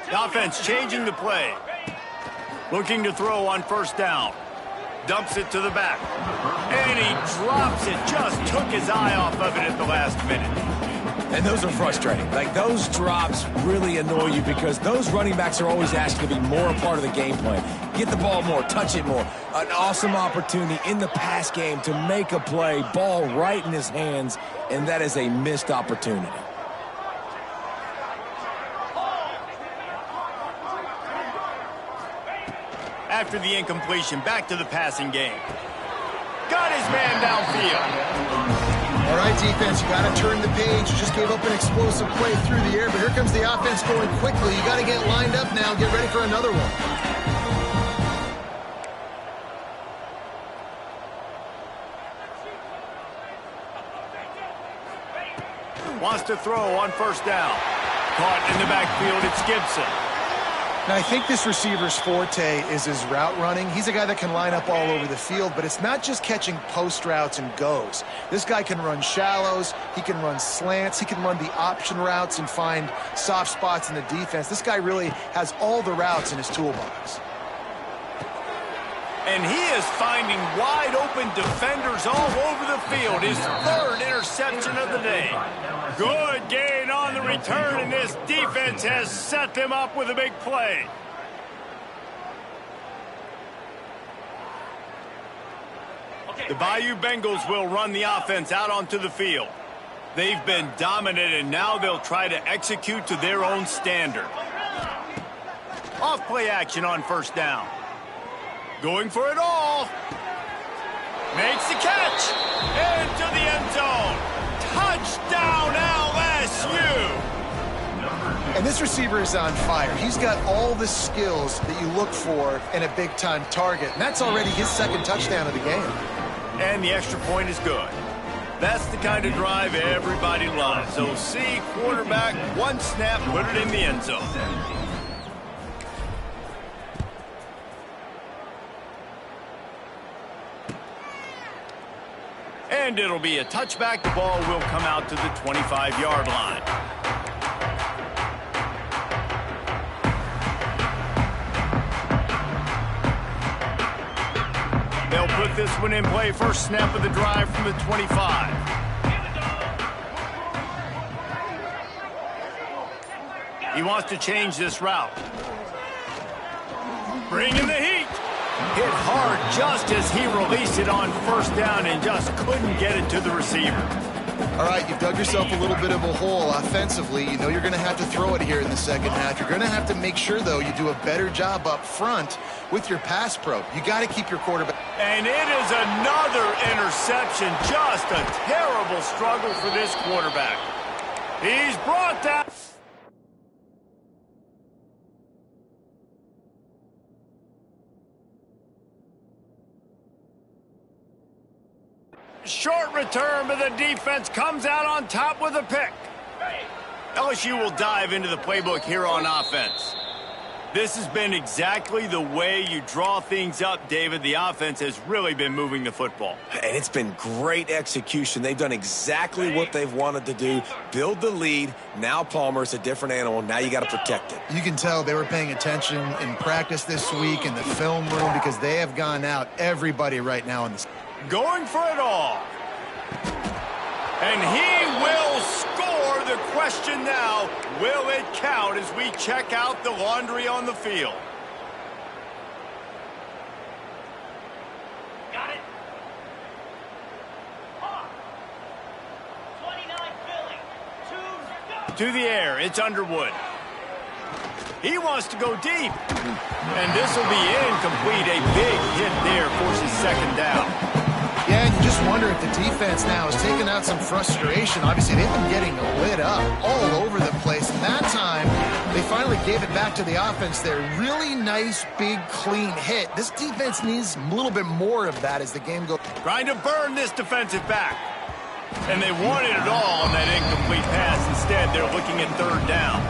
The offense changing the play. Looking to throw on 1st down. Dumps it to the back. And he drops it. Just took his eye off of it at the last minute. And those are frustrating. Like, those drops really annoy you, because those running backs are always asked to be more a part of the game plan. Get the ball more, touch it more. An awesome opportunity in the pass game to make a play, ball right in his hands, and that is a missed opportunity. After the incompletion, back to the passing game. Got his man downfield. All right, defense, you got to turn the page. You just gave up an explosive play through the air, but here comes the offense going quickly. You got to get lined up now. Get ready for another one. Wants to throw on 1st down. Caught in the backfield, it's Gibson. Now, I think this receiver's forte is his route running. He's a guy that can line up all over the field, but it's not just catching post routes and goes. This guy can run shallows, he can run slants, he can run the option routes and find soft spots in the defense. This guy really has all the routes in his toolbox. And he is finding wide open defenders all over the field. His 3rd interception of the day. Good gain on the return, and this defense has set them up with a big play. The Bayou Bengals will run the offense out onto the field. They've been dominant, and now they'll try to execute to their own standard. Off play action on 1st down. Going for it all. Makes the catch. Into the end zone. Touchdown, LSU. And this receiver is on fire. He's got all the skills that you look for in a big-time target. And that's already his 2nd touchdown of the game. And the extra point is good. That's the kind of drive everybody loves. So see quarterback, 1 snap, put it in the end zone. And it'll be a touchback. The ball will come out to the 25-yard line. They'll put this one in play. 1st snap of the drive from the 25. He wants to change this route. Bring in the heat. Hit hard just as he released it on 1st down and just couldn't get it to the receiver. All right, you've dug yourself a little bit of a hole offensively. You know you're going to have to throw it here in the 2nd half. You're going to have to make sure, though, you do a better job up front with your pass pro. You got to keep your quarterback. And it is another interception. Just a terrible struggle for this quarterback. He's brought down. Short return, but the defense comes out on top with a pick. LSU will dive into the playbook here on offense. This has been exactly the way you draw things up, David. The offense has really been moving the football. And it's been great execution. They've done exactly what they've wanted to do. Build the lead. Now Palmer's a different animal. Now you got to protect it. You can tell they were paying attention in practice this week in the film room because they have gone out everybody right now in the... Going for it all. And he will score. The question now, will it count as we check out the laundry on the field? Got it. 29 Philly. 2 To the air, it's Underwood. He wants to go deep. And this will be incomplete. A big hit there forces second down. Yeah, and you just wonder if the defense now is taking out some frustration. Obviously, they've been getting lit up all over the place. And that time, they finally gave it back to the offense there. Really nice, big, clean hit. This defense needs a little bit more of that as the game goes. Trying to burn this defensive back. And they wanted it all on that incomplete pass. Instead, they're looking at third down.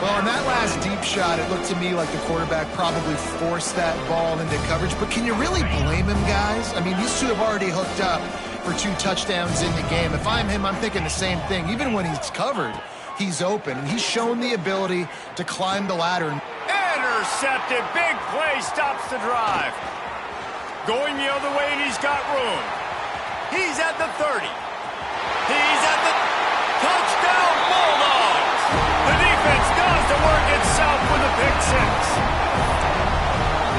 Well, on that last deep shot, it looked to me like the quarterback probably forced that ball into coverage. But can you really blame him, guys? I mean, these two have already hooked up for 2 touchdowns in the game. If I'm him, I'm thinking the same thing. Even when he's covered, he's open. And he's shown the ability to climb the ladder. Intercepted. Big play stops the drive. Going the other way, and he's got room. He's at the 30. He's at the touchdown Bulldogs. The defense does the work itself with a pick 6.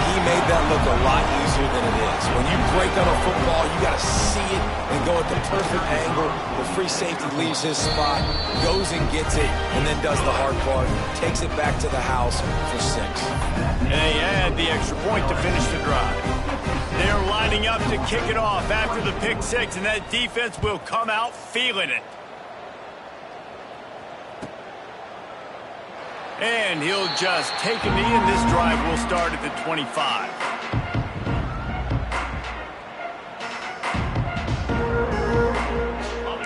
He made that look a lot easier than it is. When you break on a football, you got to see it and go at the perfect angle. The free safety leaves his spot, goes and gets it, and then does the hard part, takes it back to the house for 6. And they add the extra point to finish the drive. They're lining up to kick it off after the pick 6, and that defense will come out feeling it. And he'll just take a knee, and this drive will start at the 25.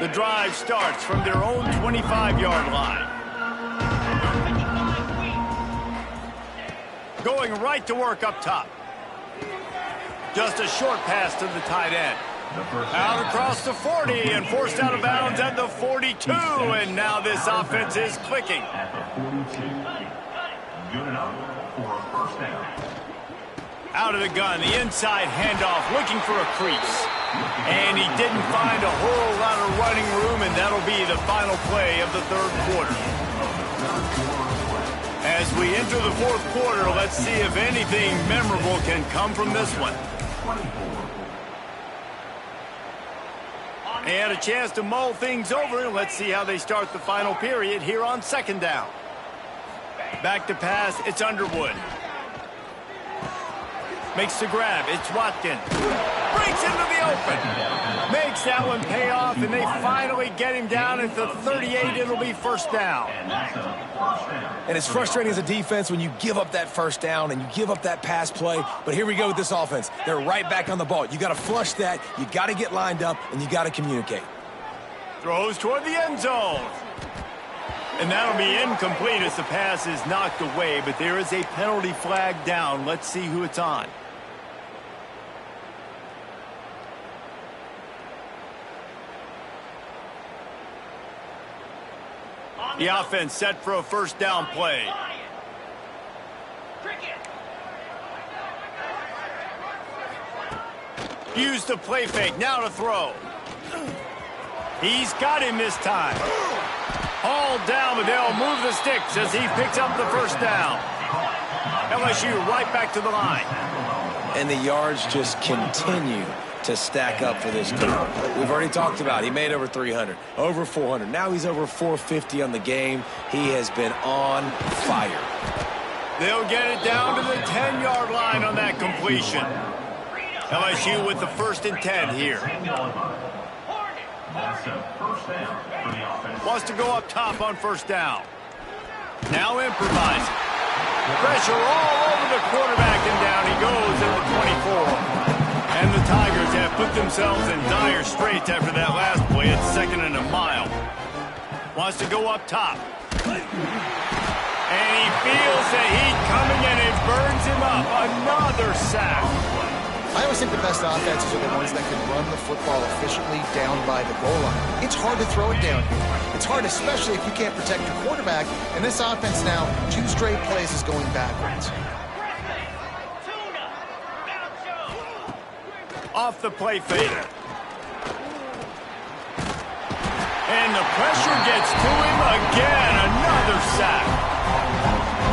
The drive starts from their own 25-yard line. Going right to work up top. Just a short pass to the tight end. Out across the 40 and forced out of bounds at the 42. And now this offense is clicking. Out of the gun, the inside handoff, looking for a crease. And he didn't find a whole lot of running room, and that'll be the final play of the third quarter. As we enter the fourth quarter, let's see if anything memorable can come from this one. They had a chance to mull things over. Let's see how they start the final period here on second down. Back to pass, it's Underwood. Makes the grab, it's Watkins. Breaks into the open. Makes that one pay off, and they finally get him down at the 38. It'll be first down. And it's frustrating as a defense when you give up that first down and you give up that pass play. But here we go with this offense. They're right back on the ball. You got to flush that. You got to get lined up, and you got to communicate. Throws toward the end zone. And that'll be incomplete as the pass is knocked away, but there is a penalty flag down. Let's see who it's on. The offense set for a first down play. Use the play fake, now to throw. He's got him this time. Hauled down, but they'll move the sticks as he picks up the first down. LSU right back to the line. And the yards just continue to stack up for this team. We've already talked about it. He made over 300, over 400. Now he's over 450 on the game. He has been on fire. They'll get it down to the 10-yard line on that completion. LSU with the 1st and 10 here. Wants to go up top on first down. Now improvising. Pressure all over the quarterback, and down he goes at the 24. And the Tigers have put themselves in dire straits after that last play. It's 2nd and a mile. Wants to go up top. And he feels the heat coming, and it burns him up. Another sack. I always think the best offenses are the ones that can run the football efficiently down by the goal line. It's hard to throw it down here. It's hard, especially if you can't protect your quarterback. And this offense now, 2 straight plays is going backwards. Off the play fake. And the pressure gets to him again. Another sack.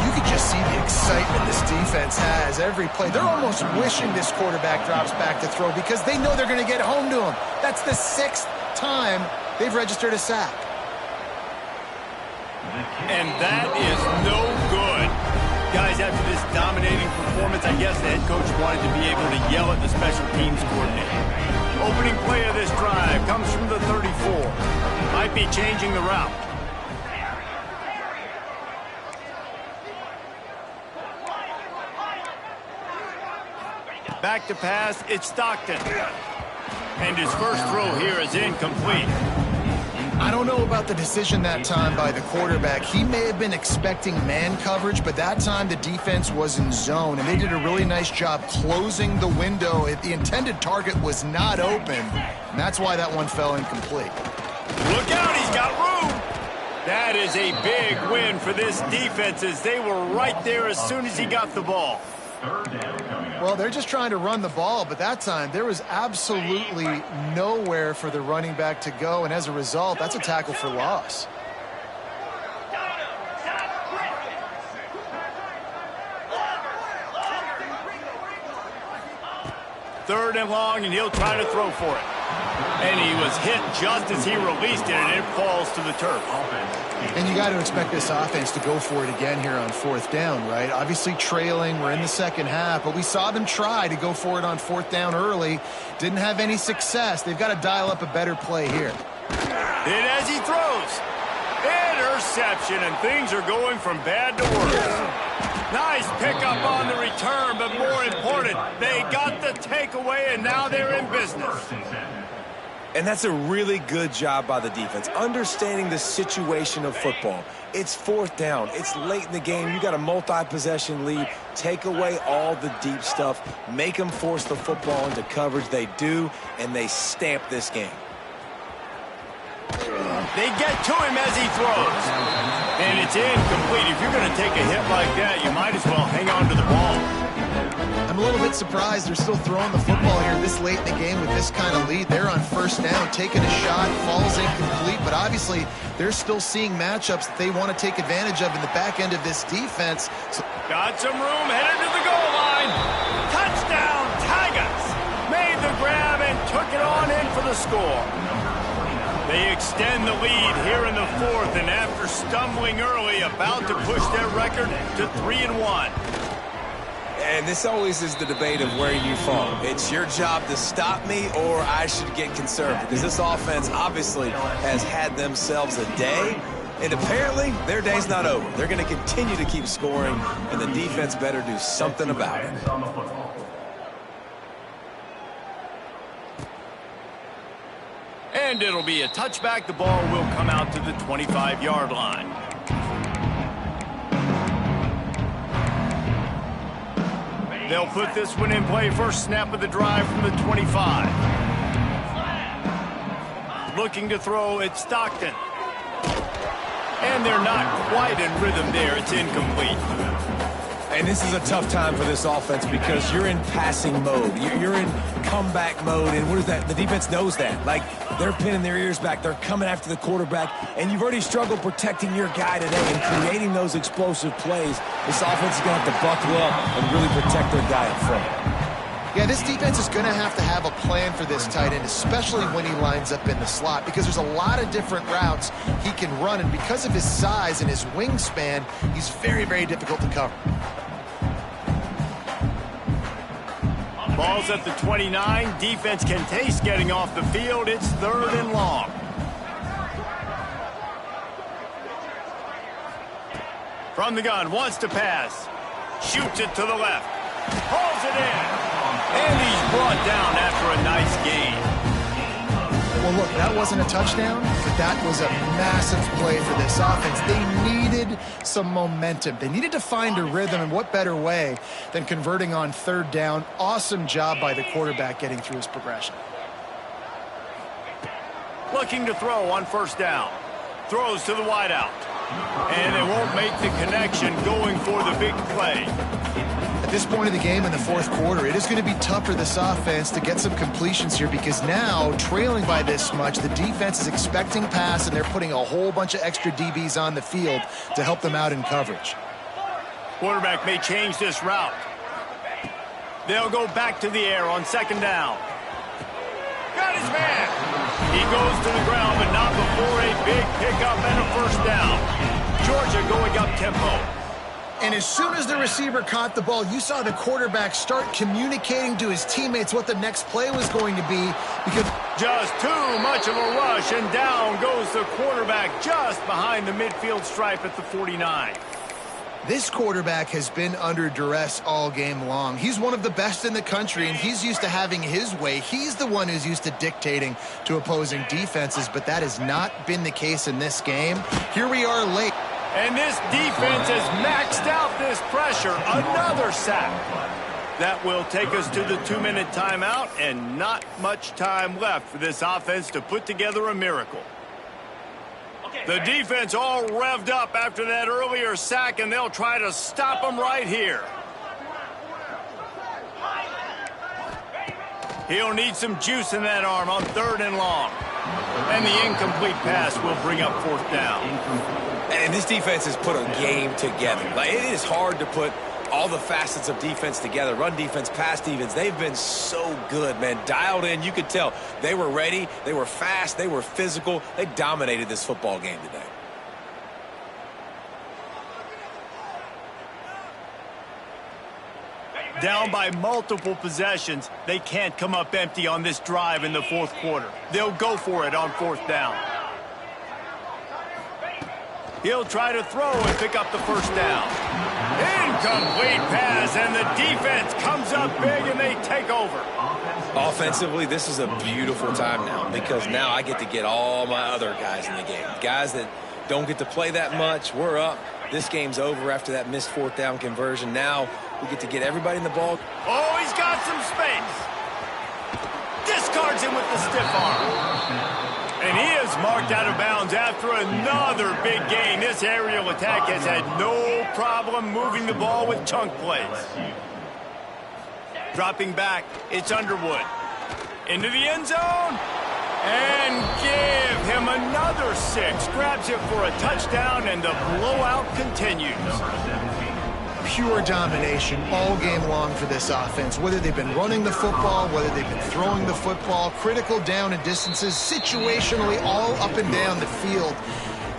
You can just see the excitement this defense has every play. They're almost wishing this quarterback drops back to throw because they know they're going to get home to him. That's the 6th time they've registered a sack. And that is no good. Guys, after this dominating performance, I guess the head coach wanted to be able to yell at the special teams coordinator. Opening play of this drive comes from the 34. Might be changing the route. Back to pass, it's Stockton. And his first throw here is incomplete. I don't know about the decision that time by the quarterback. He may have been expecting man coverage, but that time the defense was in zone, and they did a really nice job closing the window. The intended target was not open, and that's why that one fell incomplete. Look out, he's got room. That is a big win for this defense as they were right there as soon as he got the ball. Well, they're just trying to run the ball, but that time there was absolutely nowhere for the running back to go, and as a result, that's a tackle for loss. Third and long, and he'll try to throw for it. And he was hit just as he released it, and it falls to the turf. And you got to expect this offense to go for it again here on 4th down, right? Obviously trailing, we're in the second half, but we saw them try to go for it on 4th down early. Didn't have any success. They've got to dial up a better play here. And as he throws, interception, and things are going from bad to worse. Nice pickup on the return, but more important, they got the takeaway, and now they're in business. And that's a really good job by the defense, understanding the situation of football. It's 4th down. It's late in the game. You got a multi-possession lead. Take away all the deep stuff. Make them force the football into coverage. They do, and they stamp this game. They get to him as he throws. And it's incomplete. If you're going to take a hit like that, you might as well hang on to the ball. I'm a little bit surprised they're still throwing the football here this late in the game with this kind of lead. They're on 1st down, taking a shot, falls incomplete, but obviously they're still seeing matchups that they want to take advantage of in the back end of this defense. Got some room, headed to the goal line. Touchdown, Tigers! Made the grab and took it on in for the score. They extend the lead here in the 4th, and after stumbling early, about to push their record to 3-1. And this always is the debate of where you fall. It's your job to stop me, or I should get conservative, because this offense obviously has had themselves a day, and apparently their day's not over. They're going to continue to keep scoring, and the defense better do something about it. And it'll be a touchback. The ball will come out to the 25-yard line. They'll put this one in play. First snap of the drive from the 25. Looking to throw, it's Stockton. And they're not quite in rhythm there. It's incomplete. And this is a tough time for this offense because you're in passing mode. You're in comeback mode, and what is that? The defense knows that. Like, they're pinning their ears back. They're coming after the quarterback, and you've already struggled protecting your guy today and creating those explosive plays. This offense is going to have to buckle up and really protect their guy up front. Yeah, this defense is going to have a plan for this tight end, especially when he lines up in the slot, because there's a lot of different routes he can run, and because of his size and his wingspan, he's very, very difficult to cover. Ball's at the 29. Defense can taste getting off the field. It's 3rd and long. From the gun, wants to pass. Shoots it to the left. Pulls it in. And he's brought down after a nice gain. Well, look, that wasn't a touchdown, but that was a massive play for this offense. They needed some momentum. They needed to find a rhythm, and what better way than converting on third down. Awesome job by the quarterback getting through his progression. Looking to throw on first down. Throws to the wideout. And they won't make the connection going for the big play. At this point of the game in the fourth quarter, it is going to be tough for this offense to get some completions here because now, trailing by this much, the defense is expecting pass, and they're putting a whole bunch of extra DBs on the field to help them out in coverage. Quarterback may change this route. They'll go back to the air on second down. Got his man. He goes to the ground, but not before a big pickup and a first down. Georgia going up tempo. And as soon as the receiver caught the ball, you saw the quarterback start communicating to his teammates what the next play was going to be because just too much of a rush, and down goes the quarterback just behind the midfield stripe at the 49. this quarterback has been under duress all game long. He's one of the best in the country, and he's used to having his way. He's the one who's used to dictating to opposing defenses, but that has not been the case in this game. Here we are late. And this defense has maxed out this pressure. Another sack. That will take us to the 2-minute timeout, and not much time left for this offense to put together a miracle. The defense all revved up after that earlier sack, and they'll try to stop them right here. He'll need some juice in that arm on 3rd and long. And the incomplete pass will bring up 4th down. And this defense has put a game together. Like, it is hard to put all the facets of defense together. Run defense, pass defense. They've been so good, man. Dialed in. You could tell they were ready. They were fast. They were physical. They dominated this football game today. Down by multiple possessions, they can't come up empty on this drive in the 4th quarter. They'll go for it on 4th down. He'll try to throw and pick up the 1st down. Incomplete pass, and the defense comes up big, and they take over. Offensively, this is a beautiful time now, because now I get to get all my other guys in the game. Guys that don't get to play that much. We're up. This game's over after that missed 4th down conversion. Now we get to get everybody in the ball. Oh, he's got some space. Discards him with the stiff arm. And he is marked out of bounds after another big gain. This aerial attack has had no problem moving the ball with chunk plays. Dropping back, it's Underwood. Into the end zone. And give him another 6. Grabs it for a touchdown, and the blowout continues. Pure domination all game long for this offense. Whether they've been running the football, whether they've been throwing the football, critical down and distances, situationally all up and down the field.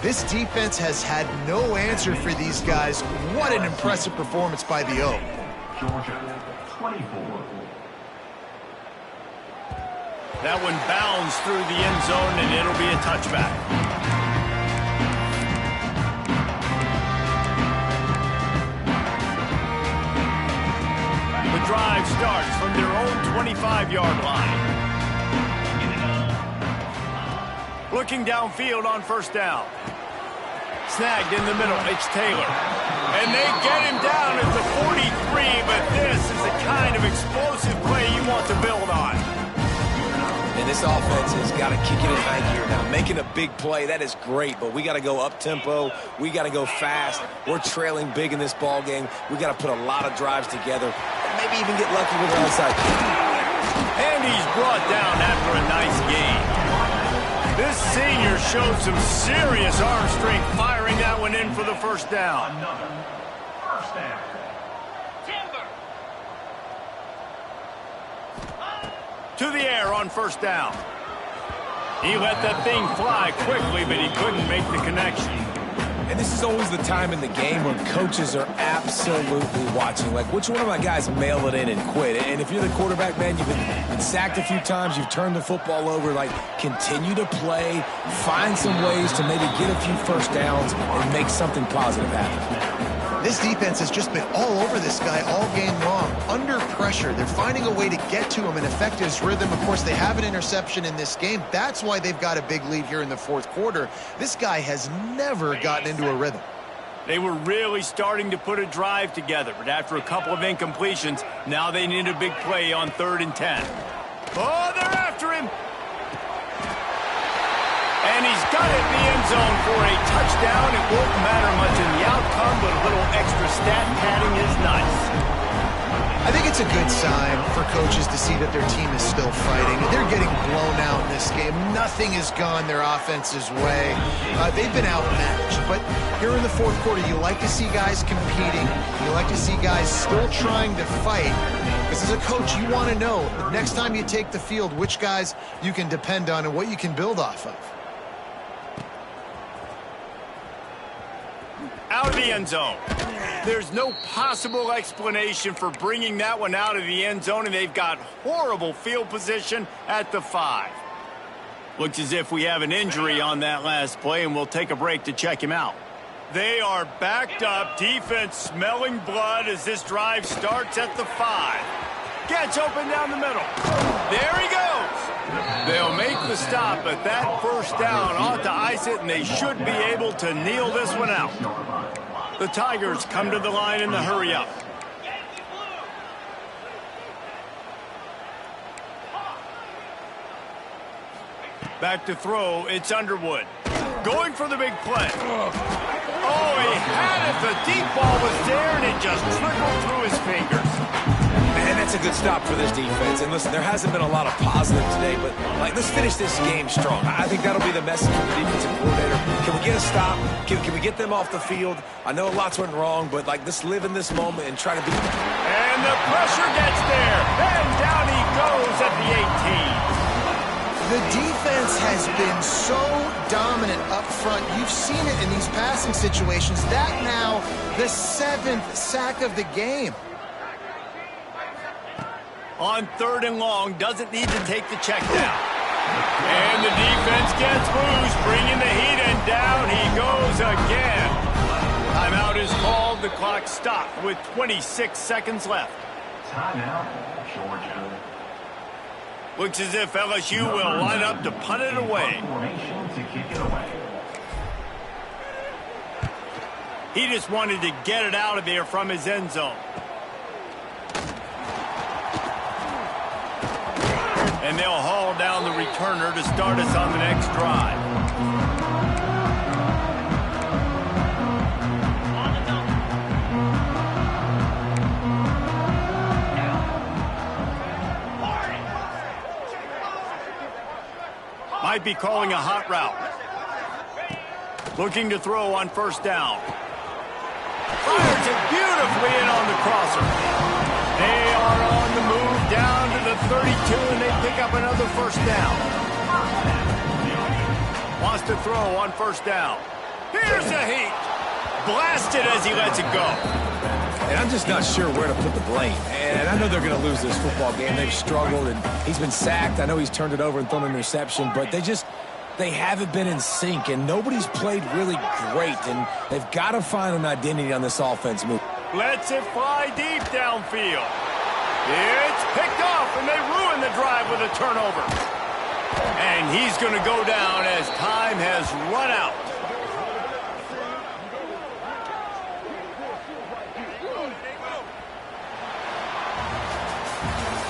This defense has had no answer for these guys. What an impressive performance by the O. Georgia 24. That one bounds through the end zone, and it'll be a touchback. The drive starts from their own 25-yard line. Looking downfield on 1st down. Snagged in the middle, it's Taylor. And they get him down at the 43, but this is the kind of explosive play you want to build on. And this offense has got to kick it in high gear now. Making a big play, that is great, but we got to go up-tempo. We got to go fast. We're trailing big in this ball game. We got to put a lot of drives together and maybe even get lucky with the onside kick. And he's brought down after a nice gain. This senior showed some serious arm strength firing that one in for the 1st down. Another first down. To the air on 1st down. He let that thing fly quickly, but he couldn't make the connection. And this is always the time in the game when coaches are absolutely watching. Like, which one of my guys mail it in and quit? And if you're the quarterback, man, you've been sacked a few times, you've turned the football over. Like, continue to play, find some ways to maybe get a few 1st downs and make something positive happen. This defense has just been all over this guy all game long. Under pressure. pressure. They're finding a way to get to him and affect his rhythm. Of course, they have an interception in this game. That's why they've got a big lead here in the fourth quarter. This guy has never gotten into a rhythm. They were really starting to put a drive together, but after a couple of incompletions, now they need a big play on 3rd and 10. Oh, they're after him. And he's got it in the end zone for a touchdown. It won't matter much in the outcome, but a little extra stat padding is nice. I think it's a good sign for coaches to see that their team is still fighting. They're getting blown out in this game. Nothing has gone their offense's way. They've been outmatched. But here in the fourth quarter, you like to see guys competing. You like to see guys still trying to fight. Because as a coach, you want to know, next time you take the field, which guys you can depend on and what you can build off of. Out of the end zone. There's no possible explanation for bringing that one out of the end zone, and they've got horrible field position at the 5. Looks as if we have an injury on that last play, and we'll take a break to check him out. They are backed up. Defense smelling blood as this drive starts at the 5. Gets open down the middle. There he goes. They'll make the stop, but that first down ought to ice it, and they should be able to kneel this one out. The Tigers come to the line in the hurry-up. Back to throw, it's Underwood. Going for the big play. Oh, he had it. The deep ball was there, and it just trickled through his fingers. Man, that's a good stop for this defense. And listen, there hasn't been a lot of positive today, but let's finish this game strong. I think that'll be the message from the defensive coordinator. Can we get a stop? Can we get them off the field? I know lots went wrong, but let's live in this moment and try to be. And the pressure gets there, and down he goes at the 18. The defense has been so dominant up front. You've seen it in these passing situations. That now the 7th sack of the game. On 3rd and long, doesn't need to take the check down. And the defense gets loose, bringing the heat, and down he goes again. Timeout is called. The clock stopped with 26 seconds left. Timeout, Georgia. Looks as if LSU will line up to punt it away. Formation to kick it away. He just wanted to get it out of there from his end zone. And they'll haul down the returner to start us on the next drive. Might be calling a hot route. Looking to throw on 1st down. Fires it beautifully in on the crosser. They are on the move down to the 32, and they pick up another 1st down. Wants to throw on 1st down. Here's the heat. Blasted as he lets it go. And I'm just not sure where to put the blame. And I know they're going to lose this football game. They've struggled, and he's been sacked. I know he's turned it over and thrown an interception, but they haven't been in sync, and nobody's played really great, and they've got to find an identity on this offense move. Lets it fly deep downfield. It's picked off, and they ruin the drive with a turnover. And he's going to go down as time has run out.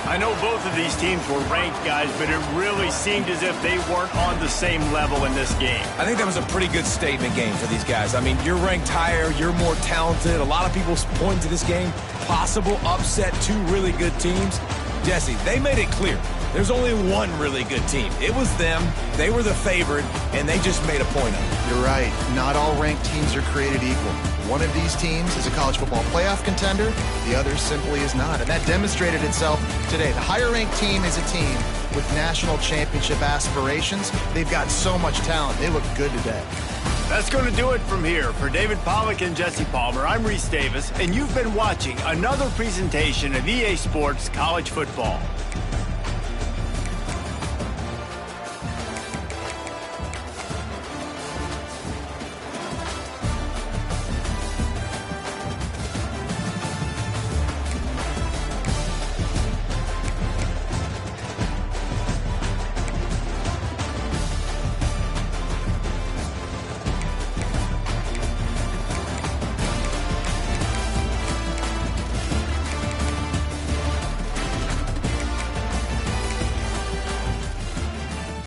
I know both of these teams were ranked, guys, but it really seemed as if they weren't on the same level in this game. I think that was a pretty good statement game for these guys. I mean, you're ranked higher, you're more talented. A lot of people point to this game, possible upset, 2 really good teams. Jesse, they made it clear. There's only one really good team. It was them. They were the favorite, and they just made a point of it. You're right. Not all ranked teams are created equal. One of these teams is a college football playoff contender. The other simply is not. And that demonstrated itself today. The higher-ranked team is a team with national championship aspirations. They've got so much talent. They look good today. That's going to do it from here. For David Pollack and Jesse Palmer, I'm Reese Davis, and you've been watching another presentation of EA Sports College Football.